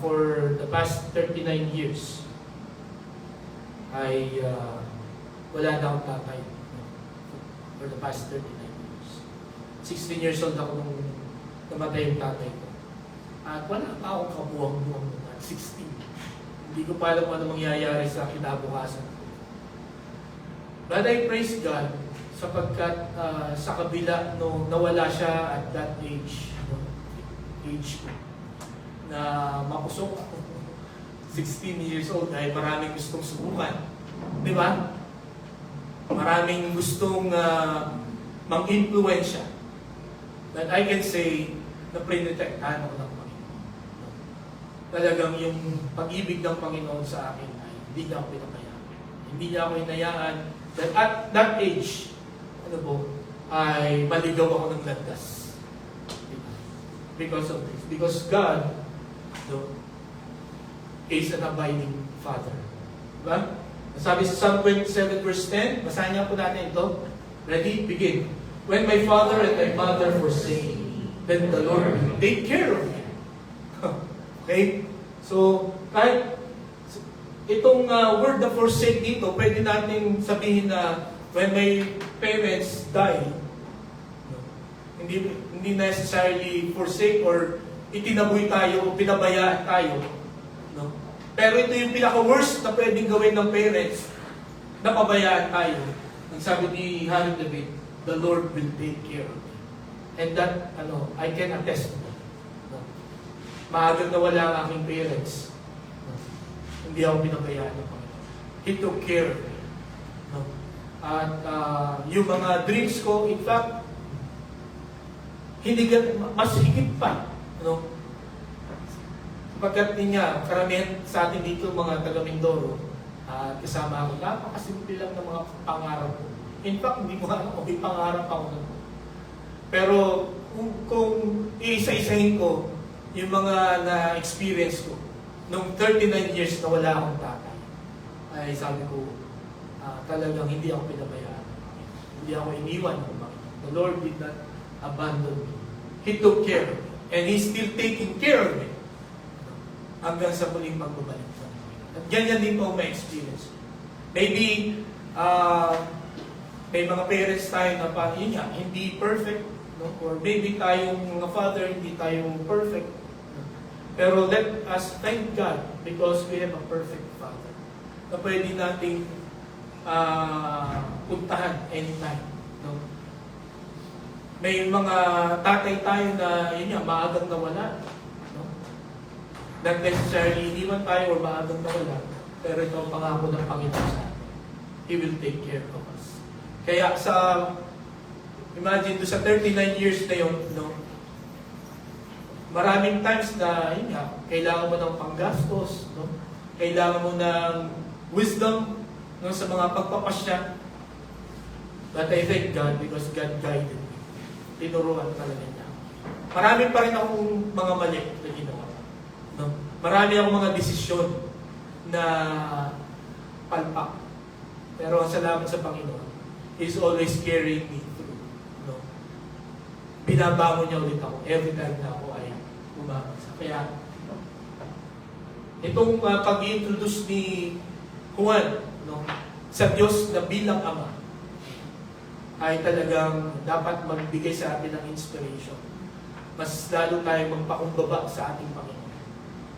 For the past 39 years, ay wala na akong tatay. For the past 39 years. 16 years old ako nung namatay yung tatay ko. At wala pa akong kabuwang-buwang at 16. Hindi ko pa alam ano mangyayari sa kinabukasan ko. But I praise God sapagkat sa kabila no nawala siya at that age, age ko, na makusok ako. 16 years old ay maraming gustong subukan. Di ba? Maraming gustong mang-influensya. But I can say na prinotektahan ako ng Panginoon. Talagang yung pag-ibig ng Panginoon sa akin ay hindi niya ako pinakayaan. Hindi niya ako hinayaan that at that age, ay maligaw ako ng landas. Because of this. Because God is an abiding Father. Diba? Sabi sa Psalm 27 verse 10, basahin niya po natin ito. Ready? Begin. When my father and my mother forsake, then the Lord will take care of me. Okay? So, kahit itong word na forsake dito, pwede natin sabihin na when my parents die, hindi necessarily forsake or itinaboy tayo o pinabayaan tayo. No? Pero ito yung pinaka-worst na pwedeng gawin ng parents na pabayaan tayo. Ang sabi ni Haring David, the Lord will take care of me. And that, I can attest to that. No? Maagang nawala ang aking parents. No? Hindi ako pinabayaan ng Panginoon. He took care of me. No? At yung mga dreams ko, in fact, hindi mas higit pa. No? Sapagkat niya, karamihan sa atin dito mga taga Mindoro, kasama ako, napakasimple lang ng mga pangarap ko. In fact, hindi ko alam kung may pangarap ako na. Pero kung isa-isahin ko yung mga na-experience ko, nung 39 years na wala akong tatay, ay sabi ko, talagang hindi ako pinabayaan. Hindi ako iniwan ng Panginoon. The Lord did not abandon me. He took care of me. And He's still taking care of me. Hanggang sa muling magbabalik sa Panginoon. At ganyan din po may experience. Maybe, may mga parents tayo na yun nga, hindi perfect. No? Or maybe tayong mga father, hindi tayong perfect. Pero let us thank God because we have a perfect Father na pwede nating puntahan anytime. No? May mga tatay tayo na yun nga, maagang nawala. No? Not necessarily iniwan tayo or maagang nawala. Pero ito ang pangako ng Panginoon sa atin. He will take care of us. Kaya imagine do sa 39 years na yun, no? Maraming times na, yun nga, kailangan mo ng panggastos, no? Kailangan mo ng wisdom, no, sa mga pagpapasya. But I thank God because God guided me. Tinuruan talaga niya. Marami pa rin akong mga mali na ginawa. No? Marami akong mga desisyon na palpak. Pero ang salamat sa Panginoon, He's always carrying me through. No? Binabangon niya ulit ako every time na ako ay umabasa. Kaya, itong pag-introduce ni Juan, no, sa Diyos na bilang Ama, ay talagang dapat magbigay sa atin ng inspiration. Mas lalo tayo magpakumbaba sa ating Panginoon.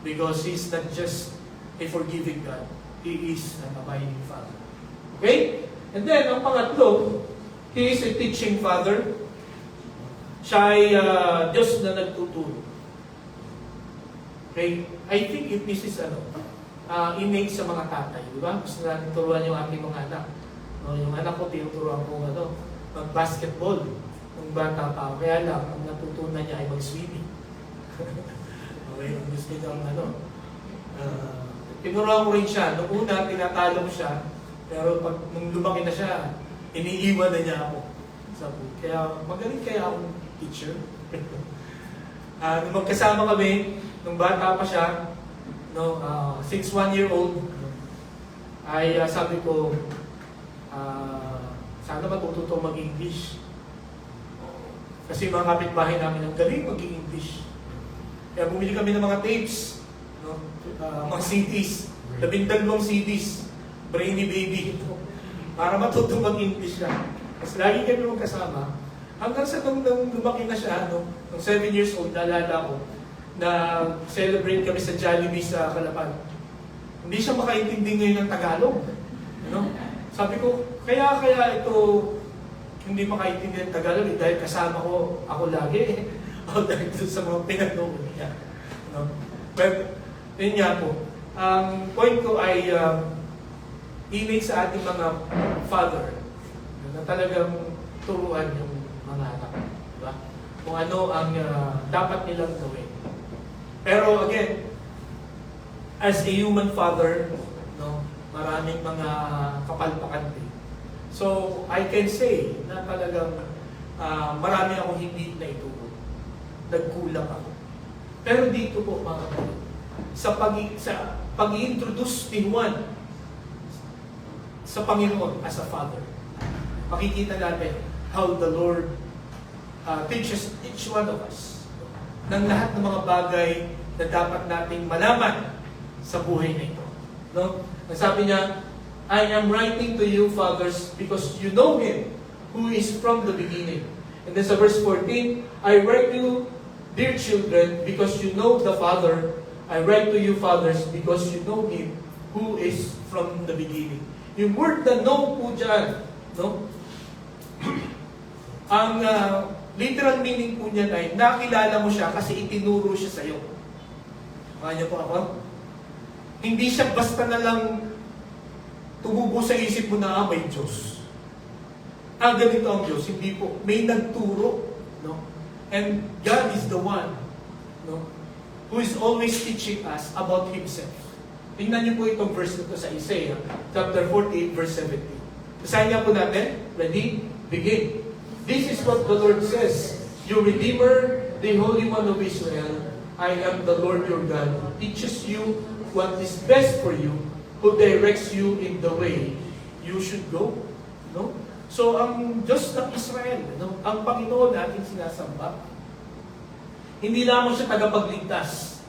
Because He's not just a forgiving God, He is an abiding Father. Okay? And then, ang pangatlo, He is a teaching Father. Siya ay Diyos na nagtuturo. Okay? I think this is innate sa mga tatay. Di ba? Gusto natin turuan yung ating mga anak. No, yung anak ko, tinuturuan ko mag-basketball. Nung bata pa ako. Kaya lang, ang natutunan niya ay mag-swimming. Okay? Ang gusto niya tinuruan ko rin siya. Noong una, tinatalo ko siya. Pero nung lumaki na siya, iniiwan na niya ako sa pool. Kaya magaling kaya akong teacher. Nung magkasama kami, nung bata pa siya, no, since 1-year-old, ay sabi ko, sana matututo mag-English. Kasi mga kapitbahay namin ang galing mag-English. Kaya bumili kami ng mga tapes, no, mga CDs, 12 CDs, Brainy Baby, para matuto mag-English siya. Kasi lagi kami magkasama. Hanggang sa nung lumaki na siya, nung 7 years old, naalala ko, na celebrate kami sa Jollibee sa Calapan. Hindi siya makaintindi ngayon ng Tagalog. No? Sabi ko, kaya ito hindi makaintindi ng Tagalog dahil kasama ko ako lagi. O dahil sa mga pinag-noon niya. No? But, yun nga po. Ang point ko ay innate sa ating mga father na talagang turuan yung mga anak. Diba? Kung ano ang dapat nilang gawin. Pero again, as a human father, no, maraming mga kapalpakan din. So, I can say na talagang marami akong hindi na ituro. Nagkulang ako. Pero dito po mga kapatid, sa pag-i-introduce ni Juan sa Panginoon as a father, makikita natin how the Lord teaches each one of us ng lahat ng mga bagay na dapat nating malaman sa buhay na ito. No? Sabi niya, I am writing to you, fathers, because you know Him who is from the beginning. And then sa verse 14, I write you, dear children, because you know the Father. I write to you, fathers, because you know Him who is from the beginning. Yung word na know po dyan, no? Ang literal meaning po niyan ay nakilala mo siya kasi itinuro siya sa iyo. Kaya po ako? Hindi siya basta na lang tumubo sa isip mo na may Diyos. Ganito ang Diyos. Hindi po. May nagturo. No? And God is the one, no, who is always teaching us about Himself. Tingnan niyo po itong verse nito sa Isaiah, chapter 48, verse 17. Basahin niya po natin. Ready? Begin. This is what the Lord says, your Redeemer, the Holy One of Israel. I am the Lord your God, who teaches you what is best for you, who directs you in the way you should go. No? So, ang Diyos ng Israel, no? Ang Panginoon na ating sinasamba, hindi lamang siya tagapagligtas,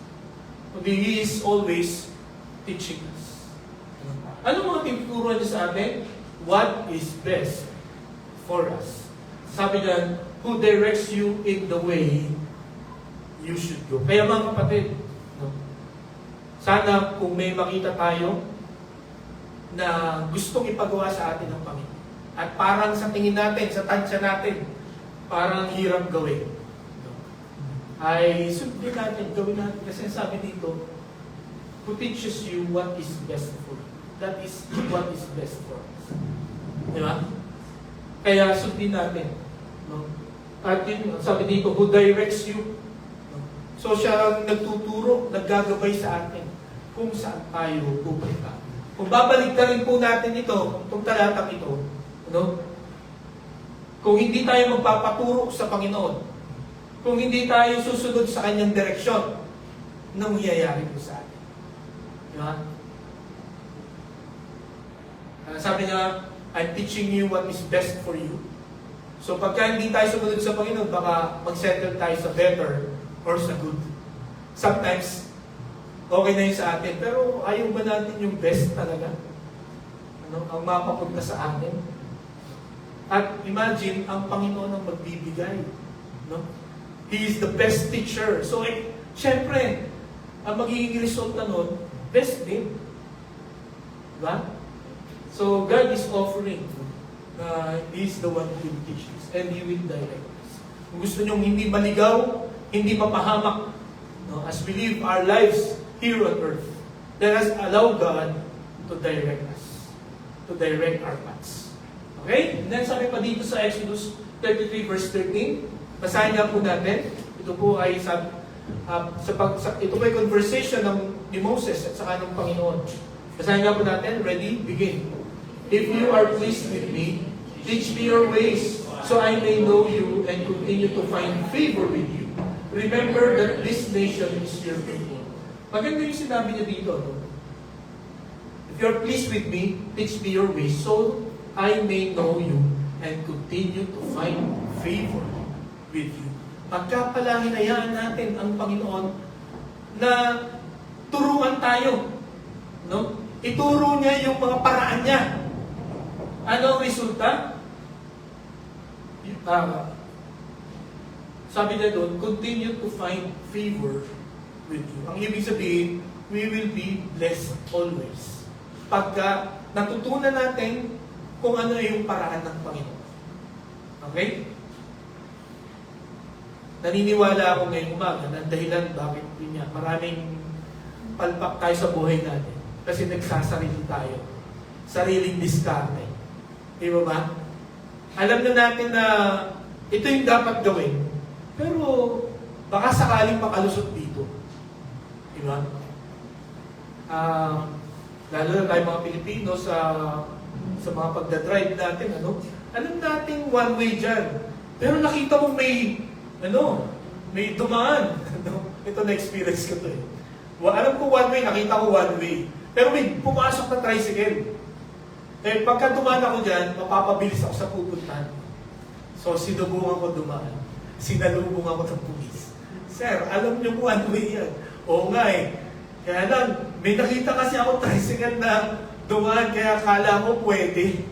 kundi He is always teaching us. Ano mga tinuturo niya sa atin? What is best for us? Sabi niya, who directs you in the way you should go. Kaya mga kapatid, no? Sana kung may makita tayo na gustong ipagawa sa atin ng Panginoon, at parang sa tingin natin, sa tansya natin, parang hirap gawin, no? Ay sundin natin, gawin natin. Kasi sabi dito, who teaches you what is best for you. That is what is best for us. Di ba? Kaya sundin natin. No? At yun, sabi dito, who directs you. No? So siya ang nagtuturo, naggagabay sa atin kung saan tayo pupunta. Kung babalik na rin po natin ito, itong talatang ito, no? Kung hindi tayo magpapaturo sa Panginoon, kung hindi tayo susunod sa Kanyang direksyon, anong mangyayari po sa atin? Diba? Sabi niya, I'm teaching you what is best for you. So pagka hindi tayo sumunod sa Panginoon, baka mag-settle tayo sa better or sa good. Sometimes, okay na yun sa atin, pero ayaw ba natin yung best talaga? Ano, ang mapapunta sa atin? At imagine, ang Panginoon ang magbibigay. No? He is the best teacher. So, syempre, ang magiging resulta nun, best din. Diba? So, God is offering na He is the one who will teach us and He will direct us. Kung gusto nyong hindi maligaw, hindi mapahamak, no, as we live our lives here on earth, let us allow God to direct us, to direct our paths. Okay? And then sabi pa dito sa Exodus 33 verse 13, basahin nga po natin. Ito po ay ito po ay conversation ni Moses at saka ng Panginoon. Basahin nga po natin. Ready? Begin. If you are pleased with me, teach me your ways, so I may know you and continue to find favor with you. Remember that this nation is your people. Maganda yung sinabi niya dito. No? If you are pleased with me, teach me your ways, so I may know you and continue to find favor with you. Pagka pala hinayaan natin ang Panginoon na turuan tayo, no? Ituro niya yung mga paraan niya. Ano ang resulta? Sabi niya doon, continue to find favor with you. Ang ibig sabihin, we will be blessed always. Pagka natutunan natin kung ano yung paraan ng Panginoon. Okay? Naniniwala ako ngayong umaga na dahilan bakit yun niya, maraming palpak tayo sa buhay natin. Kasi nagsasarili tayo. Sariling diskarte. Di ba ba? Alam na natin na ito yung dapat gawin. Pero baka sakaling makalusot dito. Di ba? Lalo na tayo mga Pilipino sa mga pagdadrive natin, ano? Alam natin one way dyan. Pero nakita mo may dumaan. Ito na-experience ko to eh. Alam ko one way, nakita ko one way. Pero may pumasok na tricycle. Eh, pagka dumaan ako dyan, mapapabilis ako sa pupuntahan. So, sinubungan ko dumaan. Sinalubong ako ng pulis. Sir, alam niyo kung ano yan? Oo nga eh. Kaya lang, may nakita kasi ako tricycle na dumaan, kaya kala ko pwede.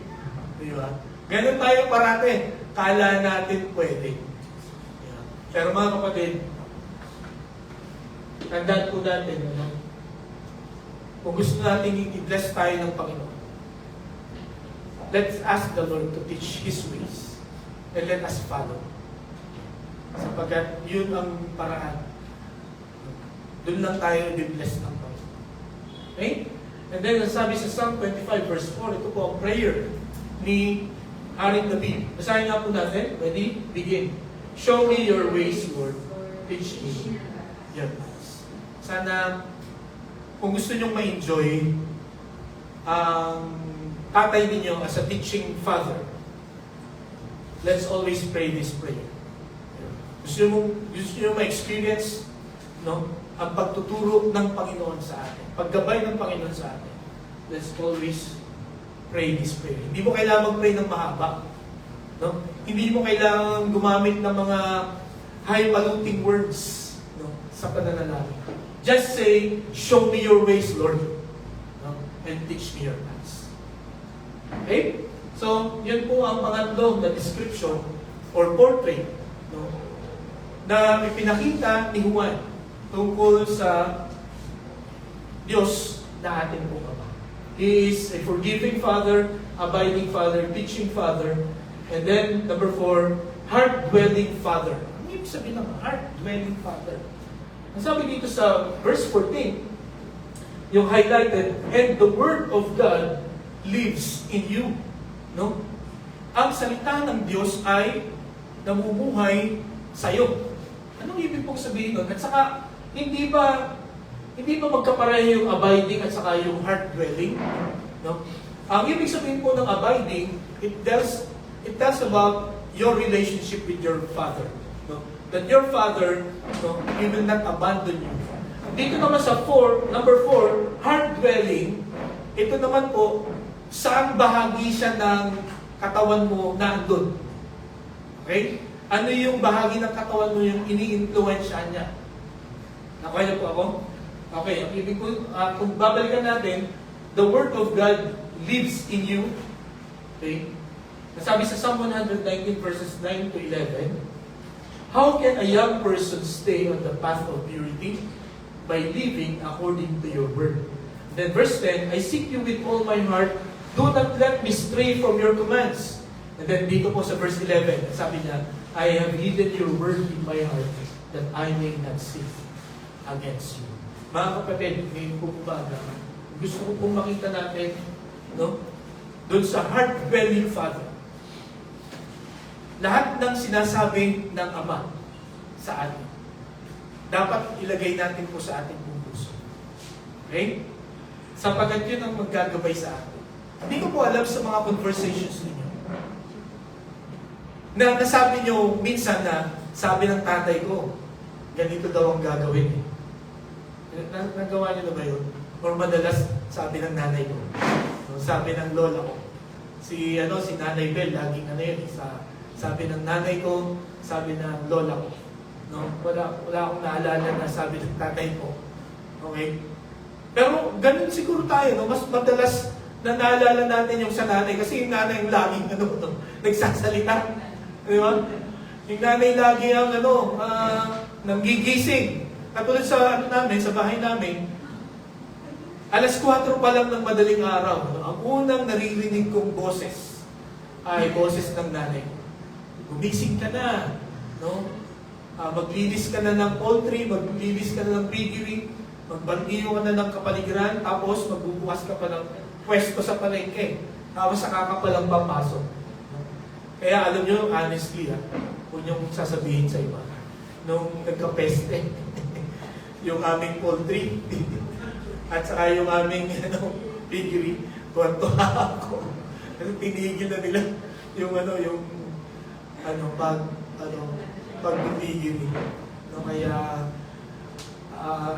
Di ba? Ganun tayo parate. Kala natin pwede. Yeah. Pero mga kapatid, tandaan po natin, ano? Kung gusto natin i-bless tayo ng Panginoon, let's ask the Lord to teach His ways and let us follow. Sapagkat yun ang paraan. Doon lang tayo i-bless ng Panginoon. Okay? And then, sabi sa Psalm 25 verse 4, ito po ang prayer ni Haring David. Basahin nga po natin. Ready? Begin. Show me your ways, Lord. Teach me your paths. Sana, kung gusto nyong ma-enjoy ang tatay ninyo as a teaching father, let's always pray this prayer. Gusto nyo ma-experience, no, ang pagtuturo ng Panginoon sa atin, paggabay ng Panginoon sa atin. Let's always pray this prayer. Hindi mo kailangan mag-pray ng mahaba. No? Hindi mo kailangan gumamit ng mga highfalutin words, no, sa pananalangin. Just say, show me your ways, Lord, no, and teach me your paths. Okay? So, yun po ang pangatlo na description or portrait, no, na ipinakita ni Juan tungkol sa Diyos na ating pong Ama. He is a forgiving Father, abiding Father, teaching Father, and then number 4, heart-dwelling Father. Ano ibig sabihin ng heart-dwelling Father? Ang sabi dito sa verse 14, yung highlighted, and the Word of God lives in you. No? Ang salita ng Diyos ay namumuhay sa iyo. Anong ibig pong sabihin nun? At saka, hindi ba magkapareho yung abiding at saka yung heart-dwelling? No? Ang ibig sabihin po ng abiding, it tells about your relationship with your Father. No? That your Father, no, He will not abandon you. Dito naman sa number 4, heart-dwelling, ito naman po, saan bahagi siya ng katawan mo na andun? Okay? Ano yung bahagi ng katawan mo yung ini-influensya niya? Nakuha niyo po ako? Okay, ang ibig ko, kung babalikan natin, the Word of God lives in you. Okay? Nasabi sa Psalm 119 verses 9 to 11, how can a young person stay on the path of purity? By living according to your word. Then verse 10, I seek you with all my heart, do not let me stray from your commands. And then dito po sa verse 11, sabi niya, I have hidden your word in my heart that I may not sin against you. Mga kapatid, ngayon po umaga, gusto ko pong makita natin, no, doon sa heart-dwelling Father. Lahat ng sinasabi ng Ama sa atin, dapat ilagay natin po sa ating puso. Okay? Sapagkat yun ang maggagabay sa atin. Hindi ko po alam sa mga conversations ninyo. Na nasabi nyo minsan na sabi ng tatay ko, ganito daw ang gagawin. Nagawa nyo na ba yun? Or madalas sabi ng nanay ko. Sabi ng lola ko. Si Nanay Bel, laging yun. Sabi ng nanay ko, sabi ng lola ko. No? Wala akong naalala na sabi ng tatay ko. Okay? Pero ganun siguro tayo, no? Mas madalas na naalala natin yung sa nanay kasi yung nanay yung laging nagsasalita. Di ba? Yung nanay lagi ang nanggigising. Katulad sa sa bahay namin, alas 4 pa lang ng madaling araw, no? Ang unang naririnig kong boses ay boses ng nanay ko. Gumising ka na, no? Maglinis ka na ng poultry, maglinis ka na ng piggery, magbandiyo ka na ng kapaligiran, tapos magbubukas ka pa ng pwesto sa palengke. Tapos saka ka palang papasok. Kaya alam nyo, honestly, kung yung sasabihin sa iba, nung nagka-peste, yung aming poultry, at saka yung aming piggery, tuwan-tuwa ako. Kasi tinigil na nila yung pag-piggery. No, kaya,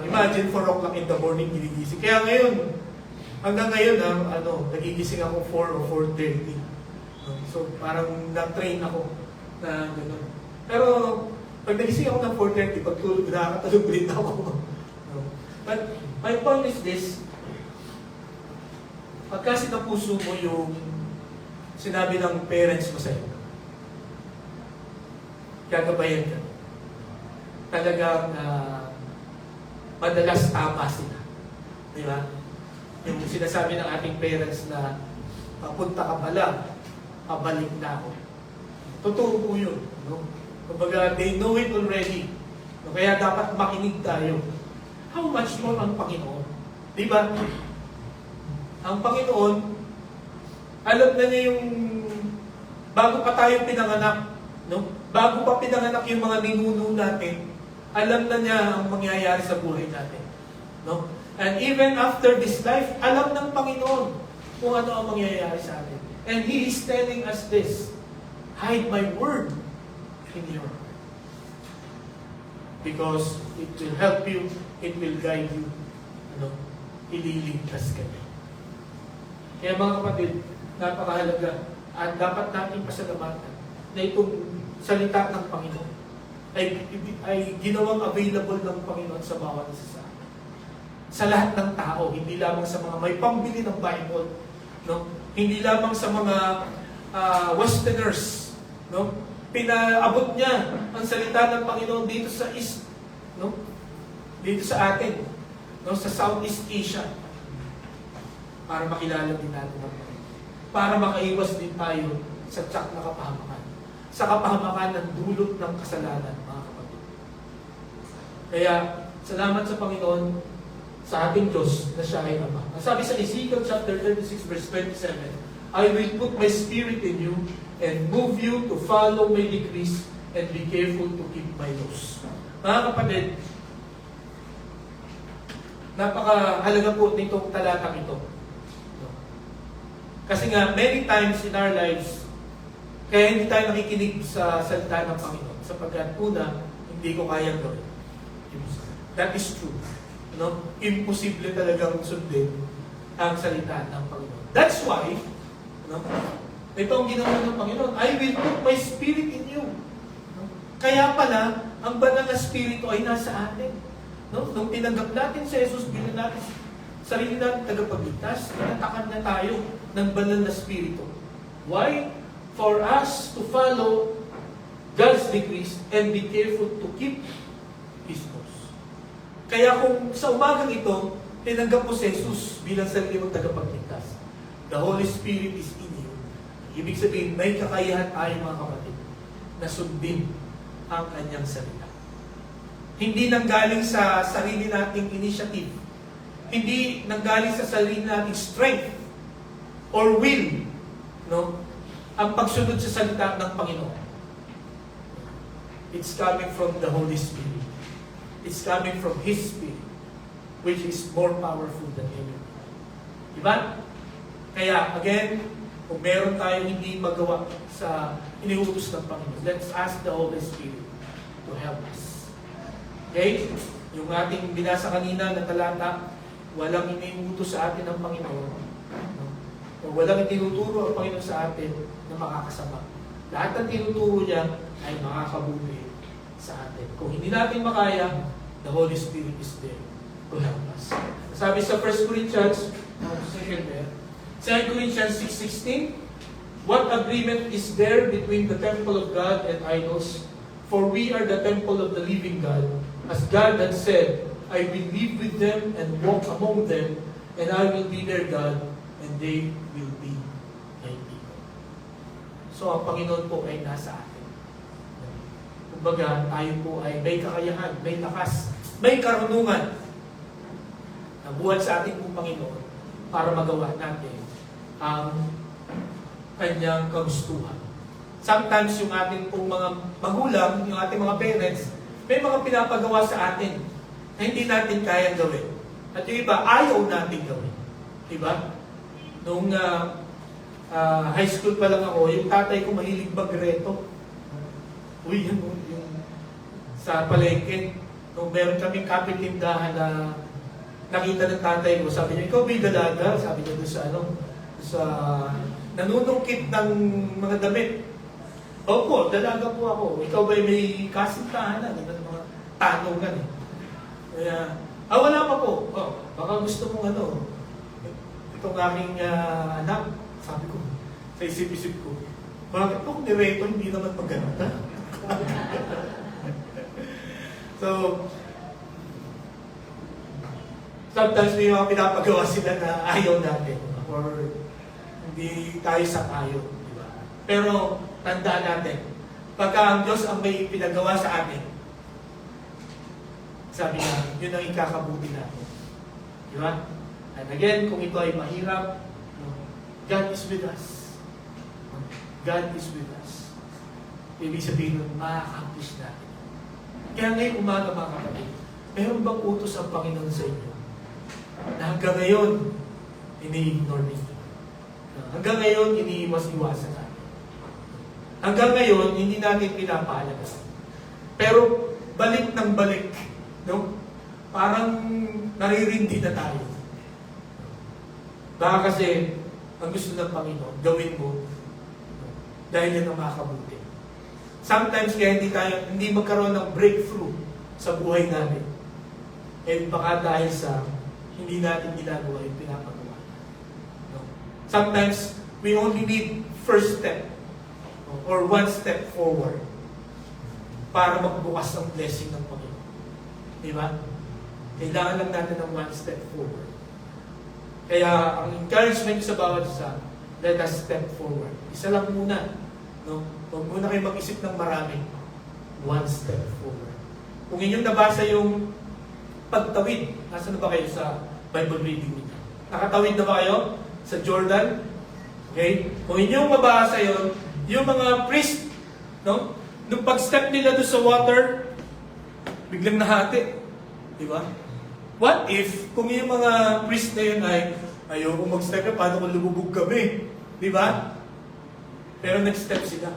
imagine 4 o'clock in the morning, ginigising. Kaya ngayon, hanggang ngayon, nagigising ako 4 o 4:30. So, parang na-train ako Na gano'n. Pero, pag nagising ako ng 4:30, pagtulog, nakakatulog ulit ako. No? But, my point is this, pagka sinapuso mo yung sinabi ng parents mo sa'yo, gagabayan ka. Talagang madalas tama sila. Di ba? Yung sinasabi ng ating parents na papunta ka pala, pabalik na ako. Totoo po yun. No? Kumbaga, they know it already. No? Kaya dapat makinig tayo. How much more ang Panginoon? Di ba? Ang Panginoon, alam na niya yung bago pa tayo pinanganak, no? Bago pa pinanganak yung mga ninuno natin, alam na niya ang mangyayari sa buhay natin. No? And even after this life, alam ng Panginoon kung ano ang mangyayari sa atin. And He is telling us this, hide my word in your heart. Because it will help you, it will guide you. Ano? Ililigtas ka niya. Kaya mga kapatid, napakahalaga at dapat natin pasalamatan na itong salita ng Panginoon ay ginawang available ng Panginoon sa bawat isa sa atin. Sa lahat ng tao, hindi lamang sa mga may pambili ng Bible, no? Hindi lamang sa mga Westerners, no? Pinaabot niya ang salita ng Panginoon dito sa East, no? Dito sa atin, no? Sa Southeast Asia, para makilala din natin ang Panginoon. Para makaiwas din tayo sa tsak na kapahamakan. Sa kapahamakan ng dulot ng kasalanan, mga kapatid. Kaya, salamat sa Panginoon, sa ating Diyos na siya ay Ama. Ang sabi sa Ezekiel chapter 36 verse 27, I will put my spirit in you and move you to follow my decrees and be careful to keep my laws. Mga kapatid, napakahalaga po nitong talatang ito. Kasi nga, many times in our lives, kaya hindi tayo nakikinig sa salita ng Panginoon. Sapagkat una, hindi ko kayang gawin. That is true. No? Imposible talagang sundin ang salita ng Panginoon. That's why, no? Ito ang ginawa ng Panginoon, I will put my spirit in you. No? Kaya pala, ang banal na spirito ay nasa atin. No? Nung tinanggap natin si Jesus, bilang natin sarili natin tagapagligtas, tinatakan na tayo ng banal na spirito. Why? For us to follow God's decrees and be careful to keep His laws. Kaya kung sa umagang ito, tinanggap mo si Jesus bilang sarili mong tagapagligtas, the Holy Spirit is in you. Ibig sabihin, may kakayahan tayo mga kapatid na sundin ang kanyang salita. Hindi nanggaling sa sarili nating initiative. Hindi nanggaling sa sarili nating strength or will, no? Ang pagsunod sa salita ng Panginoon. It's coming from the Holy Spirit. It's coming from His Spirit, which is more powerful than anything. Diba? Kaya, again, kung meron tayong hindi magawa sa iniutos ng Panginoon, let's ask the Holy Spirit to help us. Okay? Yung ating binasa kanina na talata, walang iniutos sa atin ng Panginoon. No? O walang itinuturo ang Panginoon sa atin na makakasama. Lahat ng tinuturo niya ay makakabuti sa atin. Kung hindi natin makaya, the Holy Spirit is there to help us. Sabi sa 1 Corinthians, 2 Corinthians 6:16, what agreement is there between the temple of God and idols? For we are the temple of the living God. As God had said, I will live with them and walk among them, and I will be their God, and they will be my people. So, ang Panginoon po ay nasa atin. Kumbaga, tayo po ay may kakayahan, may lakas, may karunungan na buhat sa ating pong Panginoon para magawa natin ang kanyang kagustuhan. Sometimes, yung ating pong mga magulang, yung ating mga parents, may mga pinapagawa sa atin na hindi natin kayang gawin. At yung iba, ayaw natin gawin. Diba? Nung high school pa lang ako, yung tatay ko mahilig magreto. Uy, yung sa palengke, nung meron kaming kapitindahan na nakita ng tatay ko, sabi niya, ikaw may dalaga? Sabi niya doon sa nanunungkit ng mga damit. Opo, dalaga po ako. Ikaw ba'y may kasintahan na? Ganun mga tanungan eh. Kaya, wala pa po. Baka gusto mong itong aming anak, sabi ko, sa isip-isip ko, bakit po kung nireto, hindi naman maganda? So, sometimes may mga pinapagawa sila na ayaw natin or hindi tayo sang-ayon. Diba? Pero, tandaan natin, pagka ang Diyos ang may pinagawa sa atin, sabi niya, yun ang ikakabuti natin. Di ba? And again, kung ito ay mahirap, God is with us. God is with us. Ibig sabihin nun, ma-accomplish natin. Kaya ngayon umaga mga kapatid, meron bang utos ang Panginoon sa inyo? Na hanggang ngayon, ini-ignore ninyo. Hanggang ngayon, iniiwas-iwasan natin. Hanggang ngayon, hindi natin pinapalagas. Pero, balik ng balik. No? Parang naririndi na tayo. Baka kasi, ang gusto ng Panginoon, gawin mo dahil yan ang makakabuti. Sometimes kaya hindi magkaroon ng breakthrough sa buhay natin. And baka dahil sa hindi natin ginagawa yung pinapagawa. No? Sometimes, we only need first step or one step forward para magbukas ng blessing ng Panginoon. Di ba? Kailangan lang natin ng one step forward. Kaya, ang encouragement sa bawat isa, let us step forward. Isa lang muna. No? Huwag muna kayo mag-isip ng marami. One step forward. Kung inyong nabasa yung pagtawid, nasa na ba kayo sa Bible reading niyo? Nakatawid na ba kayo sa Jordan? Okay? Kung inyong mabasa yun, yung mga priest, no? Nung pag-step nila doon sa water, biglang nahati. Di ba? What if, kung yung mga priest na yun ay, ayoko mag-step, paano kung lumubog kami? Di ba? Pero nag-step sila.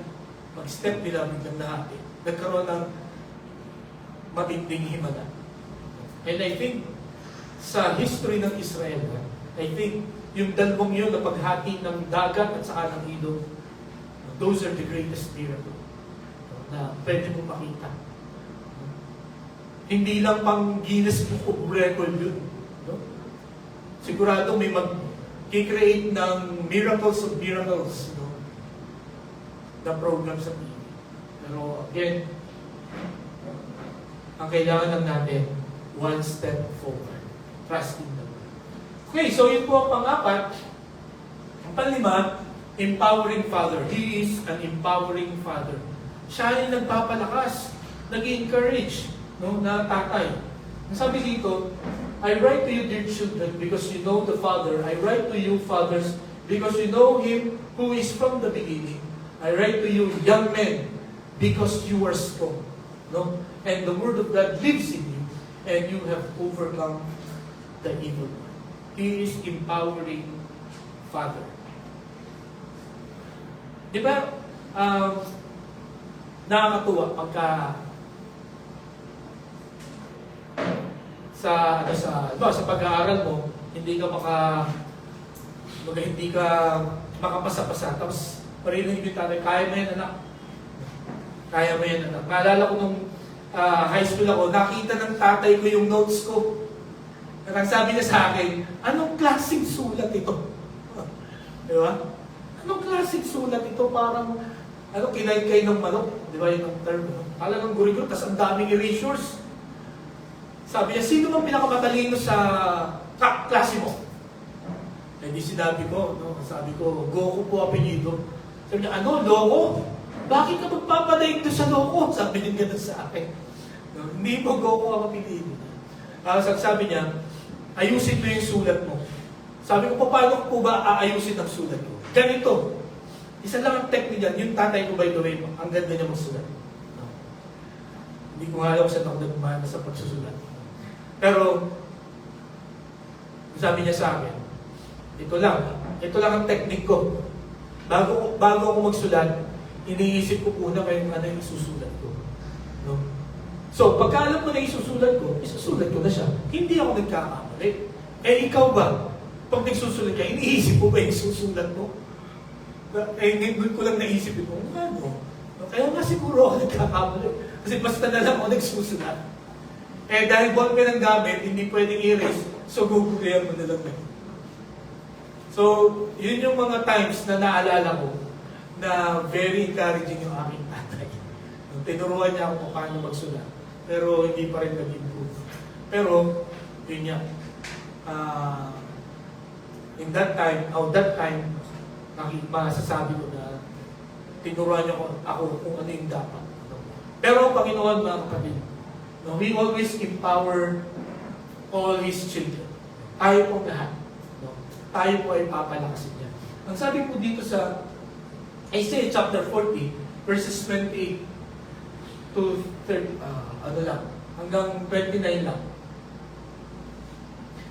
Mag-step nila, biglang nahati. Nagkaroon ng matinding himala. And I think, sa history ng Israel, I think, yung dalawang yun na paghati ng dagat at saka ng ilog, those are the greatest miracle na pwede mo makita. Hindi lang pang Guinness Book of Record yun. No? Sigurado may mag-create ng miracles of miracles, no? Na program sa TV. Pero again, ang kailangan lang natin, one step forward. Trust in the Lord. Okay, so yun po ang pang-apat. Ang panlima, empowering father. He is an empowering father. Siya yung nagpapalakas, nag-encourage, no, na tatay. Ang sabi dito, I write to you, dear children, because you know the Father. I write to you, fathers, because you know Him who is from the beginning. I write to you, young men, because you are strong. No? And the Word of God lives in you, and you have overcome the evil one. He is empowering Father. Di ba, nakakatuwa pagka sa pag-aaral mo, hindi ka makapasa-pasa. Tapos, marinig yung tatay, kaya mo yan, anak. Kaya mo yan, anak. Maalala ko nung high school ako, nakita ng tatay ko yung notes ko. At sabi niya sa akin, anong klaseng sulat ito? Di ba? Anong klaseng sulat ito? Parang, kinaykay ng manok. Di ba yun ang term? Talagang guri-guri, tas ang daming erasures. Sabi niya, sino bang pinakamatalino sa klase mo? Eh di sinabi ko, no? Sabi ko, Goku po apelyido. Sabi niya, Loko? Bakit ka magpapadaig doon sa Loko? Sabi niya ganun sa akin. No? Hindi mo Goku ang apelyido. Sabi niya, ayusin mo yung sulat mo. Sabi ko, paano po ba aayusin ang sulat ko? Ganito. Isa lang ang technique niyan, yung tatay ko by the way, ang ganda niya magsulat. No? Hindi ko nga alam saan ako nagmana sa pagsusulat. Pero, sabi niya sa akin, ito lang ang technique ko. Bago ako magsulat, iniisip ko una kung ano yung isusulat ko. No? So, pagka alam ko na isusulat ko na siya. Hindi ako nagkakamali. Eh, ikaw ba? Pag nagsusulat ka, iniisip mo ba yung isusulat mo? Eh, ngayon ko lang naisip ito, No, kaya nga siguro ako nagkakamali. Kasi basta na lang ako nagsusulat. Eh dahil ballpen ang gamit, hindi pwedeng erase, so gugulihan mo na lang. So, yun yung mga times na naalala ko na very encouraging yung aking tatay. Tinuruan niya ako kung paano magsulat. Pero hindi pa rin nag-improve. Pero, yun niya. In that time, masasabi ko na tinuruan niya ako kung ano yung dapat. Pero ang Panginoon, mga kapatid, no, He always empower all His children. Tayo pong lahat. No? Tayo po ay papalakasin niya. Ang sabi po dito sa Isaiah chapter 40, verses 28 to 30, hanggang 29 lang.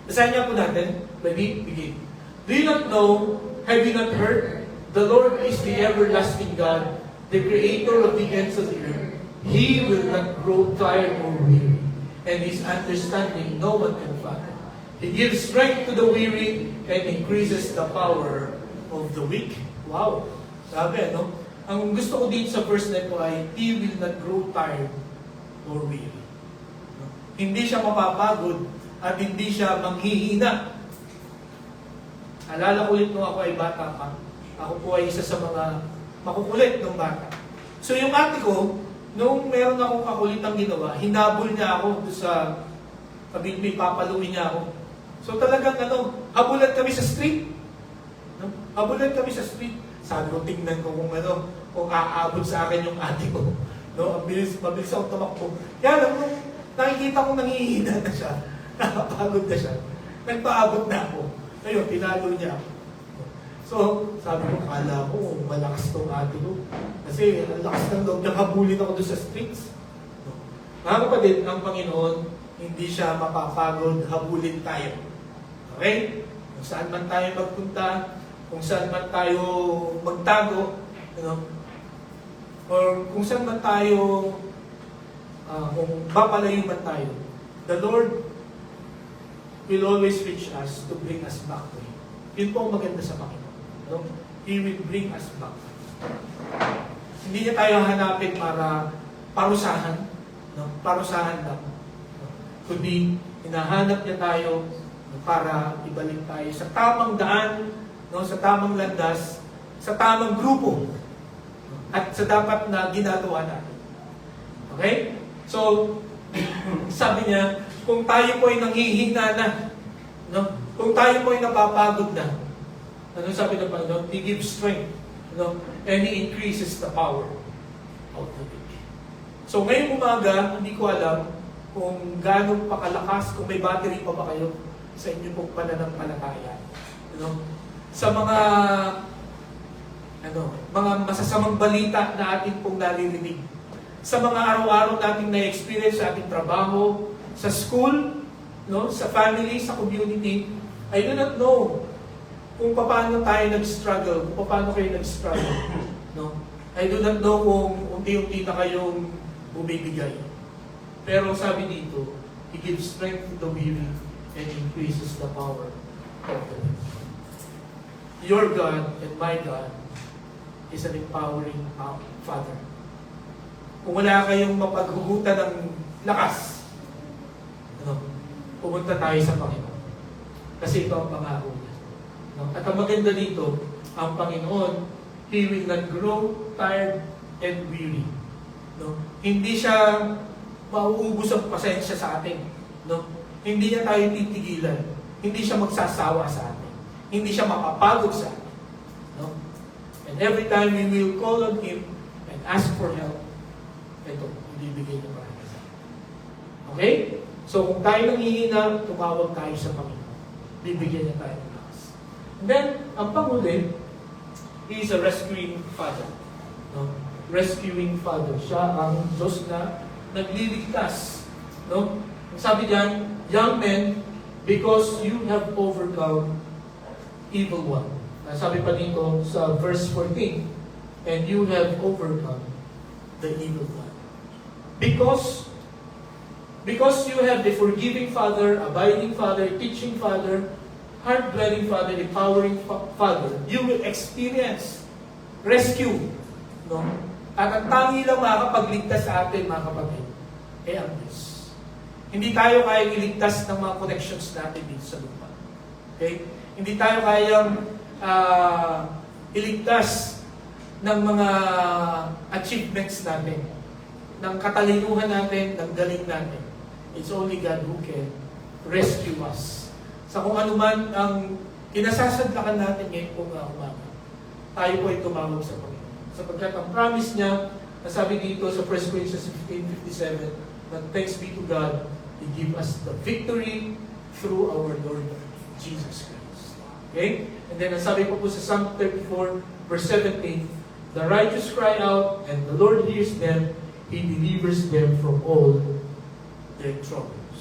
Basahin niya po natin. Ready? Begin. Do you not know? Have you not heard? The Lord is the everlasting God, the creator of the ends of the earth. He will not grow tired or weary, and His understanding no one can fathom. He gives strength to the weary and increases the power of the weak. Wow! Sabi, ano? Ang gusto ko dito sa verse na ito ay, He will not grow tired or weary. Hindi siya mapapagod at hindi siya manghihina. Alala ko ulit nung ako ay bata pa. Ako po ay isa sa mga makukulit ng bata. So yung ate ko, nung meron akong kakulitang ginawa, hinabol niya ako sa may papaluin niya ako. So talagang habulan kami sa street. No? Habulan kami sa street. Sabi ko, tingnan ko kung aabot sa akin yung ate ko. No? Mabilis ako tumakbo. Kaya nung nakikita ko nangihina na siya, nakapagod na siya, nagpaabot na ako. Ayun, tinalo niya ako. So, sabi ko, kala ko, malakas tong ate ko. Kasi, ang lakas ng loob niya, habulin ako doon sa streets. No? Mga kapatid, ang Panginoon, hindi siya mapapagod, habulin tayo. Okay? Kung saan man tayo magpunta, kung saan man tayo magtago, or kung saan man tayo, kung papalayo man tayo, the Lord will always reach us to bring us back to Him. Yun po ang maganda sa Panginoon. No? He will bring us back. Hindi niya tayo hanapin para parusahan. No? Parusahan lang. No? Kundi, hinahanap niya tayo para ibalik tayo sa tamang daan, no? Sa tamang landas, sa tamang grupo, no? At sa dapat na ginagawa natin. Okay? So, sabi niya, kung tayo po ay nanghihina na, no? Kung tayo po ay napapagod na, ano sabi ng Panginoon? He gives strength, no? And He increases the power of the weak. So ngayong umaga, hindi ko alam kung gaano pa kalakas, kung may battery pa ba kayo sa inyo pong pananampalataya. No? Sa mga mga masasamang balita na ating pong naririnig. Sa mga araw-araw nating na-experience sa ating trabaho, sa school, no, sa family, sa community, I do not know kung paano tayo nag-struggle, kung paano kayo nag-struggle. No? I do not know kung unti-unti na kayong bumibigay. Pero sabi dito, He gives strength to the weary and increases the power of the weak. Your God and my God is an empowering Father. Kung wala kayong mapaghugutan ng lakas, pumunta tayo sa Panginoon. Kasi ito ang pangako niya. No? At ang maganda dito, ang Panginoon, He will not grow tired and weary. No? Hindi siya mauubos ang pasensya sa atin. No? Hindi niya tayo titigilan. Hindi siya magsasawa sa atin. Hindi siya mapapagod sa atin. No? And every time we will call on Him and ask for help, ito, ibibigay niya para sa atin. Okay? So kung tayo nanghihina, tumawag tayo sa Panginoon. Bibigyan niya tayo ng lakas. And then, ang panghuli, He is a rescuing Father. No? Rescuing Father. Siya ang Diyos na nagliligtas. No? Sabi diyan, young men, because you have overcome evil one. Sabi pa dito sa verse 14, and you have overcome the evil one. Because you have the forgiving Father, abiding Father, teaching Father, heart-dwelling Father, empowering Father, you will experience rescue. No? At ang tangi lang makakapagligtas sa atin, mga kapatid, ay ang Diyos. Hindi tayo kayang iligtas ng mga connections natin dito sa lupa. Okay? Hindi tayo kayang iligtas ng mga achievements natin, ng katalinuhan natin, ng galing natin. It's only God who can rescue us. Sa kung ano man ang kinasasadlakan natin ngayon kung umaga, tayo po ay tumawag sa Panginoon. Sapagkat ang promise niya, nasabi dito sa 1 Corinthians 15:57, that thanks be to God, He give us the victory through our Lord Jesus Christ. Okay? And then nasabi po sa Psalm 34, verse 17, the righteous cry out, and the Lord hears them, He delivers them from all their troubles.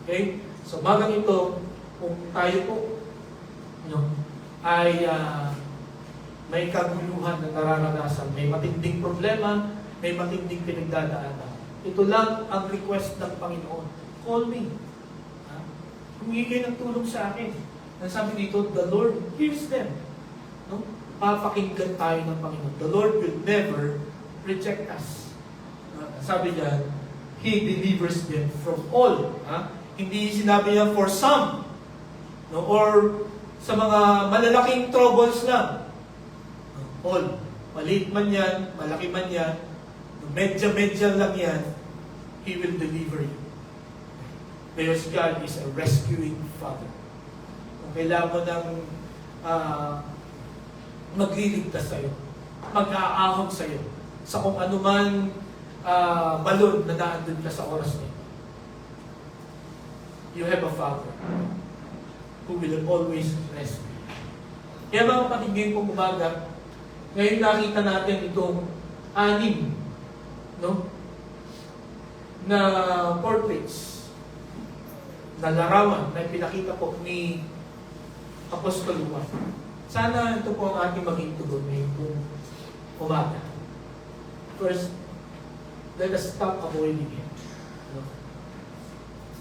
Okay? So, magang ito, kung tayo po, ay may kaguluhan na nararanasan, may matinding problema, may matinding pinagdadaanan. Ito lang ang request ng Panginoon. Call me. Humingi ng tulong sa akin. Nasabi dito, the Lord hears them. No? Papakinggan tayo ng Panginoon. The Lord will never reject us. Sabi niya, He delivers them from all. Hindi sinabi niya for some. No? Or sa mga malalaking troubles lang. All. Maliit man yan, malaki man yan, medya-medya lang yan, He will deliver you. Because God is a rescuing Father. Kung kailangan mo ng magliligtas sa'yo, mag-aahog sa'yo, sa kung anuman balon na naandun ka sa oras na ito. You have a Father who will always rescue. Kaya mga kapatid, ngayon pong umaga, ngayon nakita natin itong 6 na portraits, na larawan na pinakita po ni Apostol Juan. Sana ito po ang ating maging tugon ngayon pong umaga. First, let us stop avoiding Him.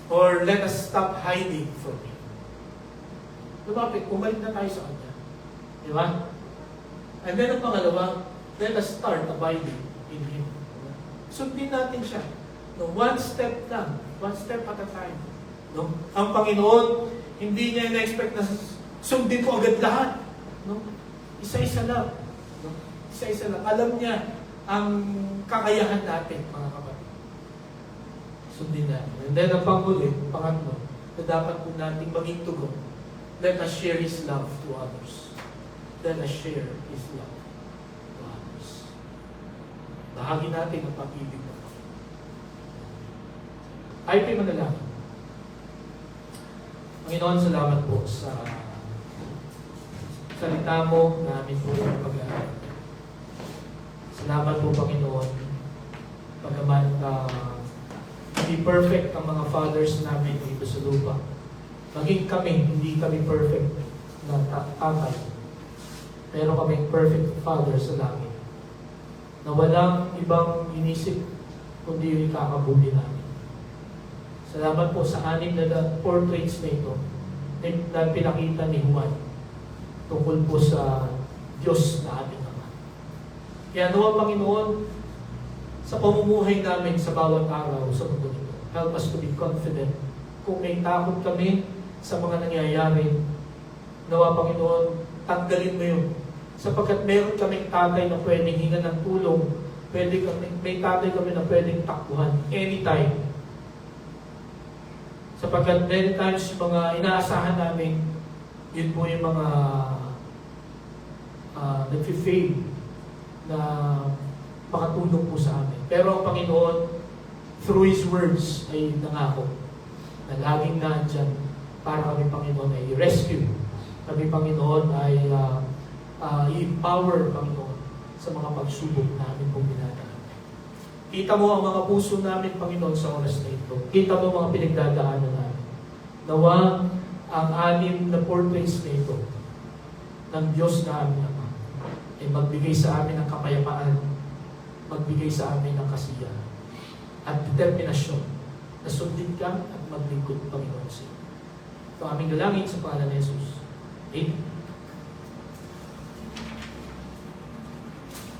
Or let us stop hiding from Him. Lumapit, bumalik na tayo sa Kanya. Di ba? And then ang pangalawa, let us start abiding in Him. Sundin natin siya. No, one step lang. One step at a time. No? Ang Panginoon, hindi niya na-expect na sundin ko agad lahat. No? Isa-isa lang. No? Isa-isa lang. Alam niya ang kakayahan natin, mga kapatid. Sundin natin. And then ang pangatlo, na dapat po natin maging tugon. Let us share His love to others. Let us share His love to others. Bahagi natin ang pag-ibig ng Panginoon. Ay, manalangin. Panginoon, salamat po sa salita mo namin po yung pag-aaral. Salamat po, Panginoon, pagkaman hindi perfect ang mga fathers namin dito sa lupa. Maging kami, hindi kami perfect na tatay. Pero kami perfect father sa langit. Na walang ibang inisip kundi yung ikakabuti namin. Salamat po sa 6 na portraits na ito na pinakita ni Juan tungkol po sa Diyos na ating Ama. Kaya nawa, Panginoon, sa pamumuhay namin sa bawat araw sa mundo nito, help us to be confident. Kung may takot kami sa mga nangyayari, nawa, Panginoon, tanggalin mo yun. Sapagkat meron kaming tatay na pwedeng hinga ng tulong, may tatay kami na pwedeng takbuhan anytime. Sapagkat many times mga inaasahan namin, yun po yung mga nag-fail na makatulong po sa amin. Pero ang Panginoon, through His words, ay nangako na laging nandyan para kami, Panginoon, ay rescue. Kami, Panginoon, ay i-empower, Panginoon, sa mga pagsubok namin pong dinadaan. Kita mo ang mga puso namin, Panginoon, sa oras na ito. Kita mo ang mga pinagdadaanan namin. Nawa ang 6 na portraits na ito ng Diyos na aming Ama ay magbigay sa amin ng kapayapaan, magbigay sa amin ng kasiyahan at determinasyon na sundin ka at maglingkod, Panginoon, sa iyo. Ito aming dalangin sa pangalan ni Jesus. Amen.